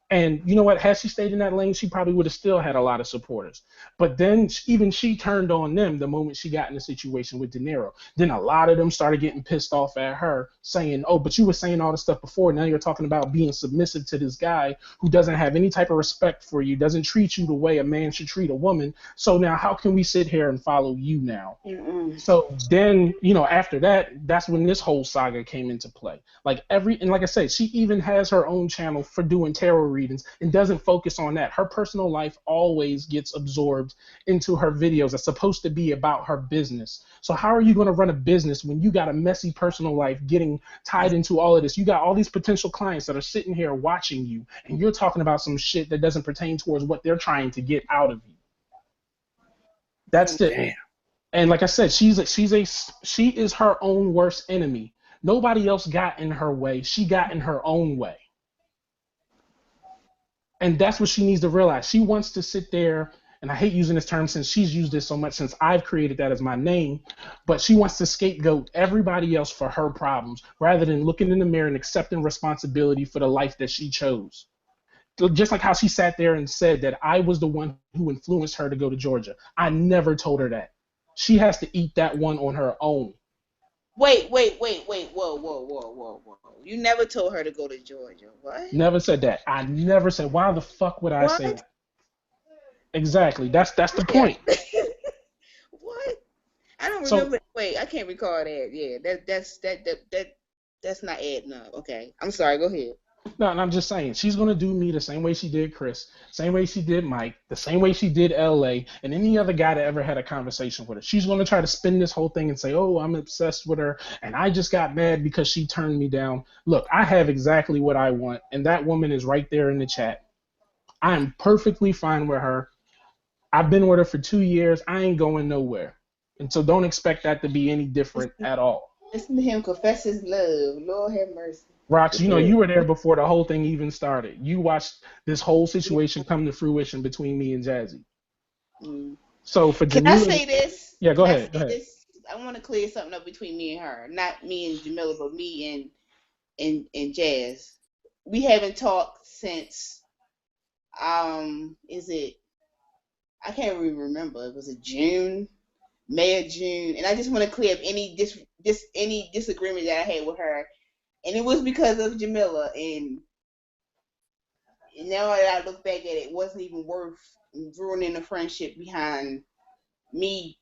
And you know what? Had she stayed in that lane, she probably would have still had a lot of supporters. But then even she turned on them the moment she got in a situation with De Niro. Then a lot of them started getting pissed off at her, saying, "Oh, but you were saying all this stuff before. Now you're talking about being submissive to this guy who doesn't have any type of respect for you, doesn't treat you the way a man should treat a woman. So now how can we sit here and follow you now?" Mm-mm. So then, after that, that's when this whole saga came into play. And like I said, she even has her own channel for doing tarot readings and doesn't focus on that. Her personal life always gets absorbed into her videos. It's supposed to be about her business. So how are you going to run a business when you got a messy personal life getting tied into all of this? You got all these potential clients that are sitting here watching you, and you're talking about some shit that doesn't pertain towards what they're trying to get out of you. That's it. Damn. And like I said, she is her own worst enemy. Nobody else got in her way. She got in her own way. And that's what she needs to realize. She wants to sit there, and I hate using this term since she's used it so much since I've created that as my name, but she wants to scapegoat everybody else for her problems rather than looking in the mirror and accepting responsibility for the life that she chose. Just like how she sat there and said that I was the one who influenced her to go to Georgia. I never told her that. She has to eat that one on her own. Wait. Whoa. You never told her to go to Georgia. What? Never said that. I never said, why the fuck would I say that? Exactly. That's the point. What? I don't remember. Wait, I can't recall that. Yeah, that's not adding up. Okay. I'm sorry. Go ahead. No, and I'm just saying, she's going to do me the same way she did Chris, same way she did Mike, the same way she did LA, and any other guy that ever had a conversation with her. She's going to try to spin this whole thing and say, oh, I'm obsessed with her, and I just got mad because she turned me down. Look, I have exactly what I want, and that woman is right there in the chat. I'm perfectly fine with her. I've been with her for 2 years. I ain't going nowhere. And so don't expect that to be any different at all. Listen to him confess his love. Lord have mercy. Rox, you were there before the whole thing even started. You watched this whole situation come to fruition between me and Jazzy. Mm. So for Can Jamila, I say this? Yeah, go ahead. This? to clear something up between me and her. Not me and Jamila, but me and Jazz. We haven't talked since is it, I can't even remember. Was it June? May or June? And I just want to clear up any any disagreement that I had with her. And it was because of Jamila, and now that I look back at it, it wasn't even worth ruining the friendship behind me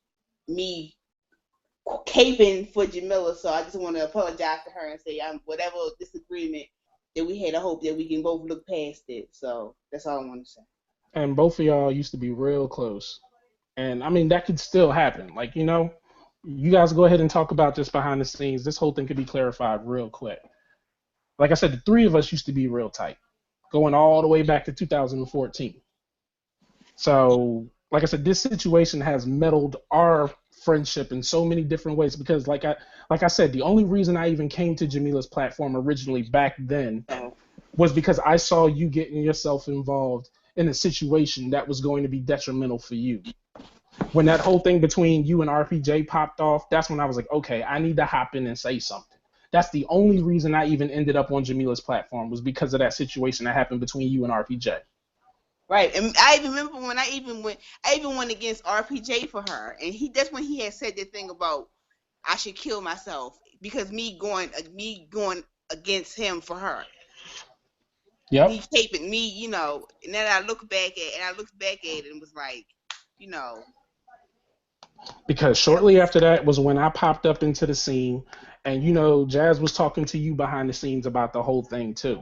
caping for Jamila. So I just want to apologize to her and say, whatever disagreement that we had, I hope that we can both look past it. So that's all I want to say. And both of y'all used to be real close. And I mean, that could still happen. Like, you guys go ahead and talk about this behind the scenes. This whole thing could be clarified real quick. Like I said, the three of us used to be real tight, going all the way back to 2014. So, like I said, this situation has meddled our friendship in so many different ways because, like I said, the only reason I even came to Jamila's platform originally back then was because I saw you getting yourself involved in a situation that was going to be detrimental for you. When that whole thing between you and RPJ popped off, that's when I was like, okay, I need to hop in and say something. That's the only reason I even ended up on Jamila's platform was because of that situation that happened between you and RPJ. Right, and I even remember when I even went against RPJ for her, and that's when he had said that thing about I should kill myself because me going against him for her. Yep. Me taping me, and then I looked back at it and was like, Because shortly after that was when I popped up into the scene, and Jazz was talking to you behind the scenes about the whole thing too.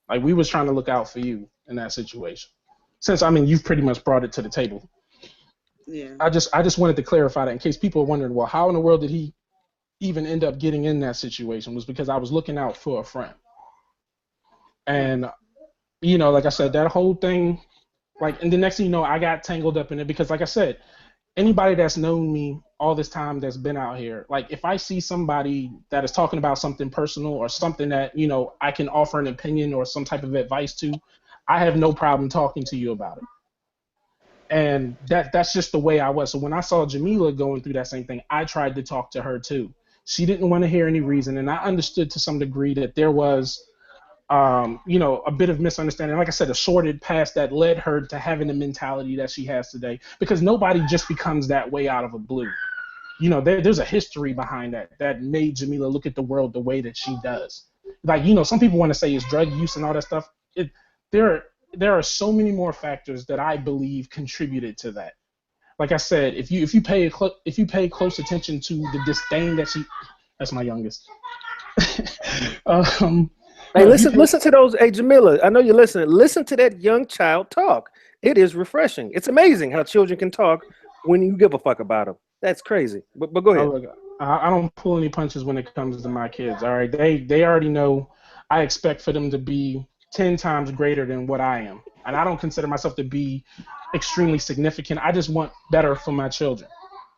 Like we was trying to look out for you in that situation. Since you've pretty much brought it to the table. Yeah. I just wanted to clarify that in case people are wondering, well, how in the world did he even end up getting in that situation? Was because I was looking out for a friend. And like I said, that whole thing, and the next thing you know, I got tangled up in it because, like I said, anybody that's known me all this time that's been out here, if I see somebody that is talking about something personal or something that, I can offer an opinion or some type of advice to, I have no problem talking to you about it. And that's just the way I was. So when I saw Jamila going through that same thing, I tried to talk to her too. She didn't want to hear any reason, and I understood to some degree that there was a bit of misunderstanding. Like I said, a sordid past that led her to having the mentality that she has today. Because nobody just becomes that way out of a blue. There's a history behind that made Jamila look at the world the way that she does. Some people want to say it's drug use and all that stuff. There are so many more factors that I believe contributed to that. Like I said, if you pay close attention to the disdain that that's my youngest. Hey, listen to those. Hey, Jamila, I know you're listening. Listen to that young child talk. It is refreshing. It's amazing how children can talk when you give a fuck about them. That's crazy. But go ahead. Look, I don't pull any punches when it comes to my kids. All right, they already know I expect for them to be 10 times greater than what I am, and I don't consider myself to be extremely significant. I just want better for my children.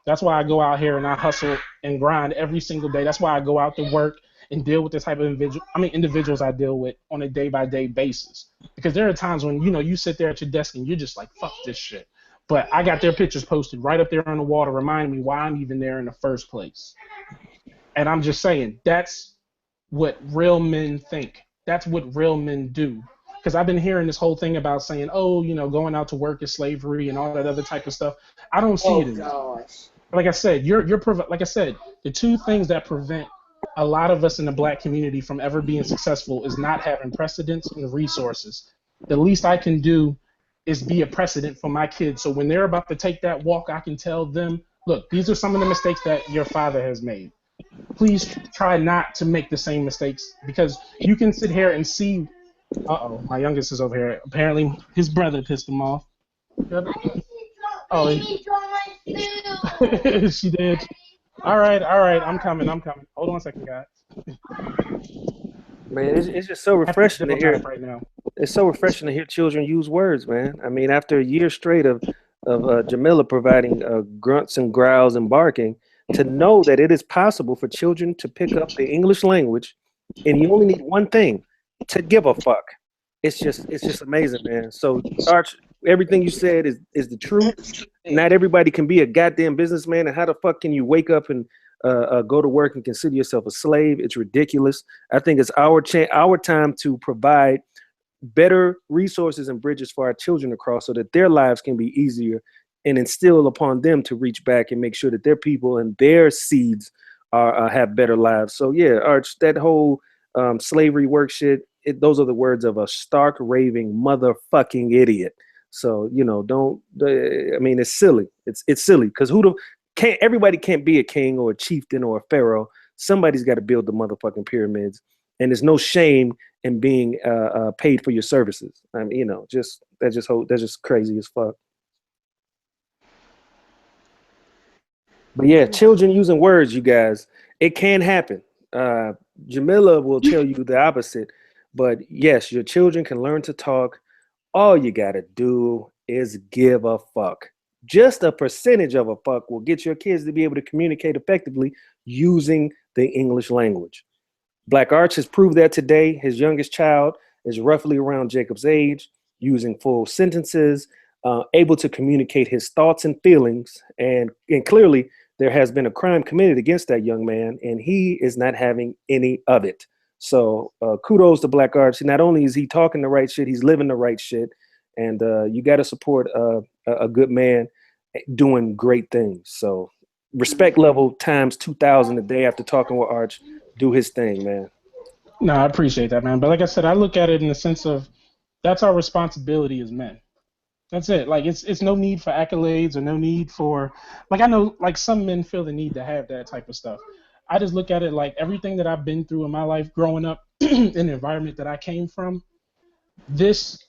That's why I go out here and I hustle and grind every single day. That's why I go out to work and deal with the type of individuals I deal with on a day-by-day basis. Because there are times when, you sit there at your desk and you're just like, fuck this shit. But I got their pictures posted right up there on the wall to remind me why I'm even there in the first place. And I'm just saying, that's what real men think. That's what real men do. Because I've been hearing this whole thing about saying, going out to work is slavery and all that other type of stuff. I don't see it as that. Like I said, like I said, the two things that prevent a lot of us in the black community from ever being successful is not having precedents and resources. The least I can do is be a precedent for my kids. So when they're about to take that walk, I can tell them, look, these are some of the mistakes that your father has made. Please try not to make the same mistakes, because you can sit here and see, my youngest is over here. Apparently his brother pissed him off. Oh, she did. All right, I'm coming. Hold on a second, guys. Man, it's just so refreshing to hear. Right now. It's so refreshing to hear children use words, man. I mean, after a year straight of Jamila providing grunts and growls and barking, to know that it is possible for children to pick up the English language, and you only need one thing: to give a fuck. It's just amazing, man. So, Arch, everything you said is the truth. Not everybody can be a goddamn businessman. And how the fuck can you wake up and go to work and consider yourself a slave? It's ridiculous. I think it's our time to provide better resources and bridges for our children to cross so that their lives can be easier, and instill upon them to reach back and make sure that their people and their seeds have better lives. So yeah, Arch, that whole slavery work shit, those are the words of a stark raving motherfucking idiot. So, you know, I mean, it's silly. It's silly because everybody can't be a king or a chieftain or a pharaoh. Somebody's got to build the motherfucking pyramids, and there's no shame in being paid for your services. I mean, you know, that's just crazy as fuck. But yeah, children using words, you guys, it can happen. Jamila will tell you the opposite. But yes, your children can learn to talk. All you gotta do is give a fuck. Just a percentage of a fuck will get your kids to be able to communicate effectively using the English language. Black Arch has proved that today. His youngest child is roughly around Jacob's age, using full sentences, able to communicate his thoughts and feelings. And clearly, there has been a crime committed against that young man, and he is not having any of it. So kudos to Black Arch. Not only is he talking the right shit, he's living the right shit. And you got to support a good man doing great things. So respect level times 2,000 a day after talking with Arch. Do his thing, man. No, I appreciate that, man. But like I said, I look at it in the sense of that's our responsibility as men. That's it. Like it's no need for accolades or no need for, like, I know like some men feel the need to have that type of stuff. I just look at it like everything that I've been through in my life growing up in the environment that I came from, this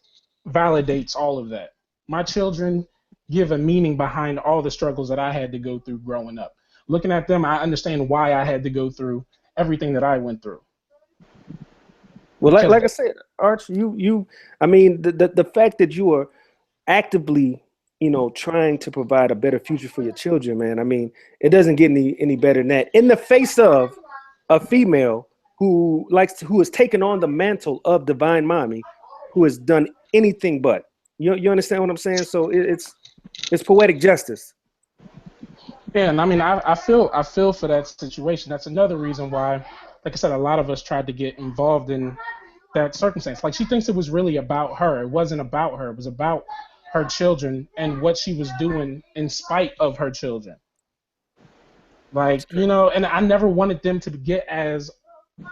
validates all of that. My children give a meaning behind all the struggles that I had to go through growing up. Looking at them, I understand why I had to go through everything that I went through. Well, like I said, Arch, I mean, the fact that you are actively, you know, trying to provide a better future for your children, man. I mean, it doesn't get any better than that. In the face of a female who has taken on the mantle of divine mommy, who has done anything but. You understand what I'm saying? So it's poetic justice. Yeah, and I mean, I feel for that situation. That's another reason why, like I said, a lot of us tried to get involved in that circumstance. Like, she thinks it was really about her. It wasn't about her. It was about her children and what she was doing in spite of her children. Like, you know, and I never wanted them to get as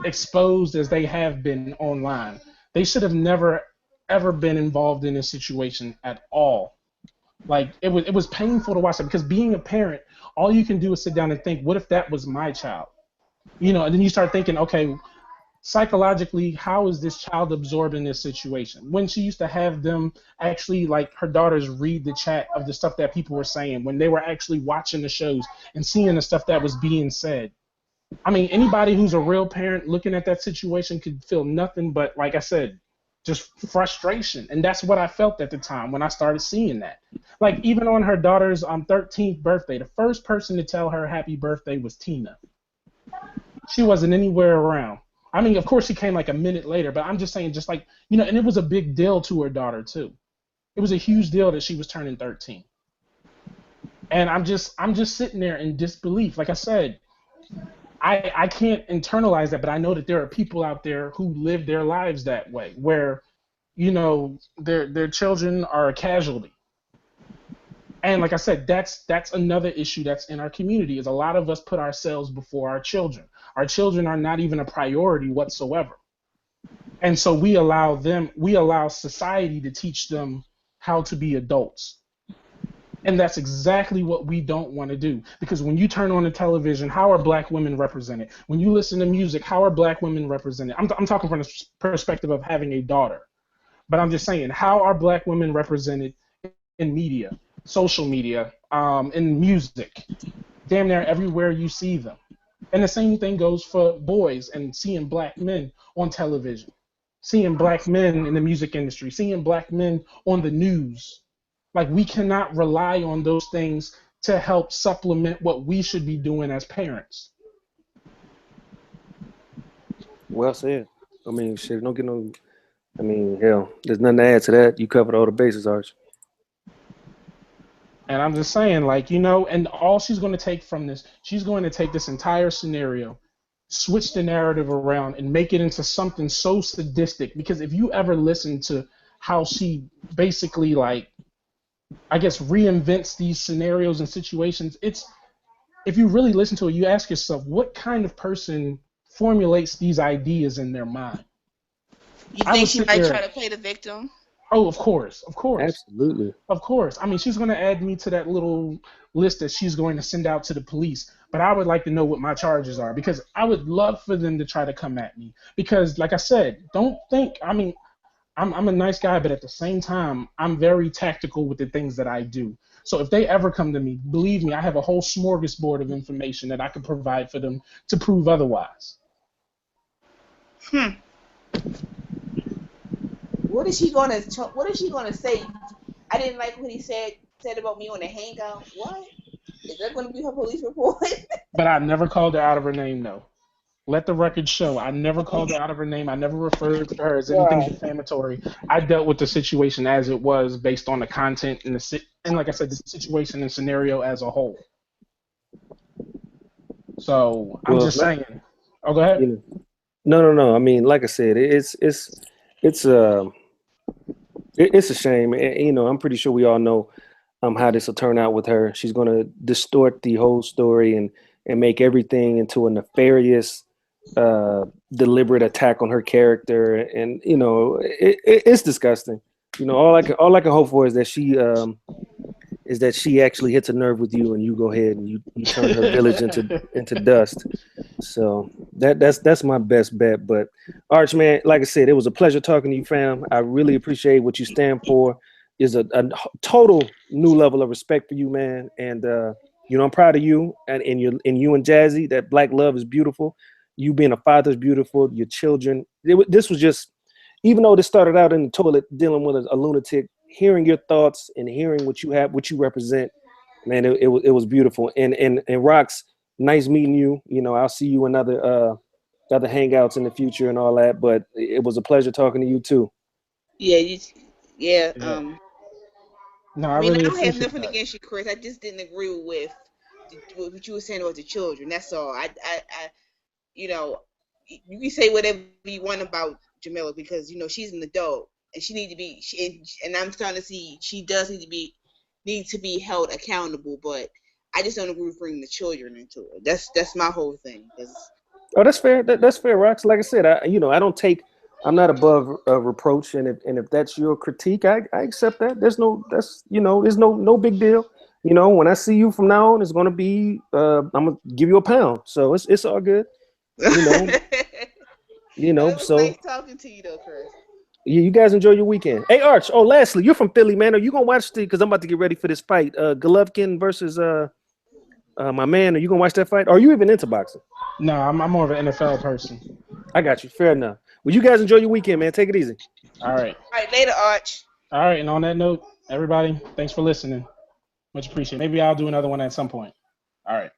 exposed as they have been online. They should have never ever been involved in this situation at all. Like, it was painful to watch that, because being a parent, all you can do is sit down and think, what if that was my child? You know, and then you start thinking, okay, psychologically, how is this child absorbing this situation? When she used to have them actually, like, her daughters read the chat of the stuff that people were saying, when they were actually watching the shows and seeing the stuff that was being said. I mean, anybody who's a real parent looking at that situation could feel nothing but, like I said, just frustration. And that's what I felt at the time when I started seeing that. Like, even on her daughter's 13th birthday, the first person to tell her happy birthday was Tina. She wasn't anywhere around. I mean, of course, she came like a minute later, but I'm just saying, just like, you know, and it was a big deal to her daughter, too. It was a huge deal that she was turning 13. And I'm just sitting there in disbelief. Like I said, I can't internalize that, but I know that there are people out there who live their lives that way, where, you know, their children are a casualty. And like I said, that's another issue that's in our community, is a lot of us put ourselves before our children. Our children are not even a priority whatsoever. And so we allow society to teach them how to be adults. And that's exactly what we don't want to do. Because when you turn on the television, how are black women represented? When you listen to music, how are black women represented? I'm talking from the perspective of having a daughter. But I'm just saying, how are black women represented in media, social media, in music? Damn near everywhere you see them. And the same thing goes for boys and seeing black men on television, seeing black men in the music industry, seeing black men on the news. Like, we cannot rely on those things to help supplement what we should be doing as parents. Well said. I mean, shit, don't get no. I mean, hell, there's nothing to add to that. You covered all the bases, Arch. And I'm just saying, like, you know, and all she's going to take from this, she's going to take this entire scenario, switch the narrative around, and make it into something so sadistic. Because if you ever listen to how she basically, like, I guess, reinvents these scenarios and situations, it's, if you really listen to it, you ask yourself, what kind of person formulates these ideas in their mind? You I think would she sit might there. try to play the victim? Oh, of course, of course. Absolutely. Of course. I mean, she's going to add me to that little list that she's going to send out to the police. But I would like to know what my charges are, because I would love for them to try to come at me. Because, like I said, don't think, I mean, I'm a nice guy, but at the same time, I'm very tactical with the things that I do. So if they ever come to me, believe me, I have a whole smorgasbord of information that I could provide for them to prove otherwise. What is she gonna say? I didn't like what he said about me on the hangout. What? Is that gonna be her police report? But I never called her out of her name, though. Let the record show. I never called her out of her name. I never referred to her as anything defamatory. I dealt with the situation as it was, based on the content and and like I said, the situation and scenario as a whole. So I'm just saying. Oh, go ahead. You know, no. I mean, like I said, it's a shame. And, you know, I'm pretty sure we all know how this will turn out with her. She's going to distort the whole story and make everything into a nefarious, deliberate attack on her character. And you know, it's disgusting. You know, all I can hope for is that she actually hits a nerve with you, and you go ahead and you turn her village into dust. So that's my best bet. But Arch, man, like I said, it was a pleasure talking to you, fam. I really appreciate what you stand for. Is a total new level of respect for you, man. And you know, I'm proud of you and you and Jazzy. That black love is beautiful. You being a father is beautiful. Your children. This was just, even though this started out in the toilet dealing with a lunatic, hearing your thoughts and hearing what you have, what you represent, man, it was beautiful. And Rox, nice meeting you. You know, I'll see you in other hangouts in the future and all that. But it was a pleasure talking to you too. Yeah. No, I I mean, I really don't have appreciate nothing that. against you, Chris. I just didn't agree with what you were saying about the children. That's all. I you know, you can say whatever you want about Jamila, because you know she's an adult and she need to be. And I'm starting to see she does need to be held accountable. But I just don't agree with bringing the children into it. That's my whole thing. Oh, that's fair. That's fair, Rox. Like I said, I'm not above reproach, and if that's your critique, I accept that. There's no big deal. You know, when I see you from now on, it's gonna be I'm gonna give you a pound. So it's all good. You know, It was So nice talking to you, though, Chris. you guys enjoy your weekend. Hey, Arch. Oh, lastly, you're from Philly, man. Are you gonna watch because I'm about to get ready for this fight, Golovkin versus my man? Are you gonna watch that fight? Or are you even into boxing? No, I'm more of an NFL person. I got you. Fair enough. Well, you guys enjoy your weekend, man. Take it easy. All right. All right, later, Arch. All right. And on that note, everybody, thanks for listening. Much appreciated. Maybe I'll do another one at some point. All right.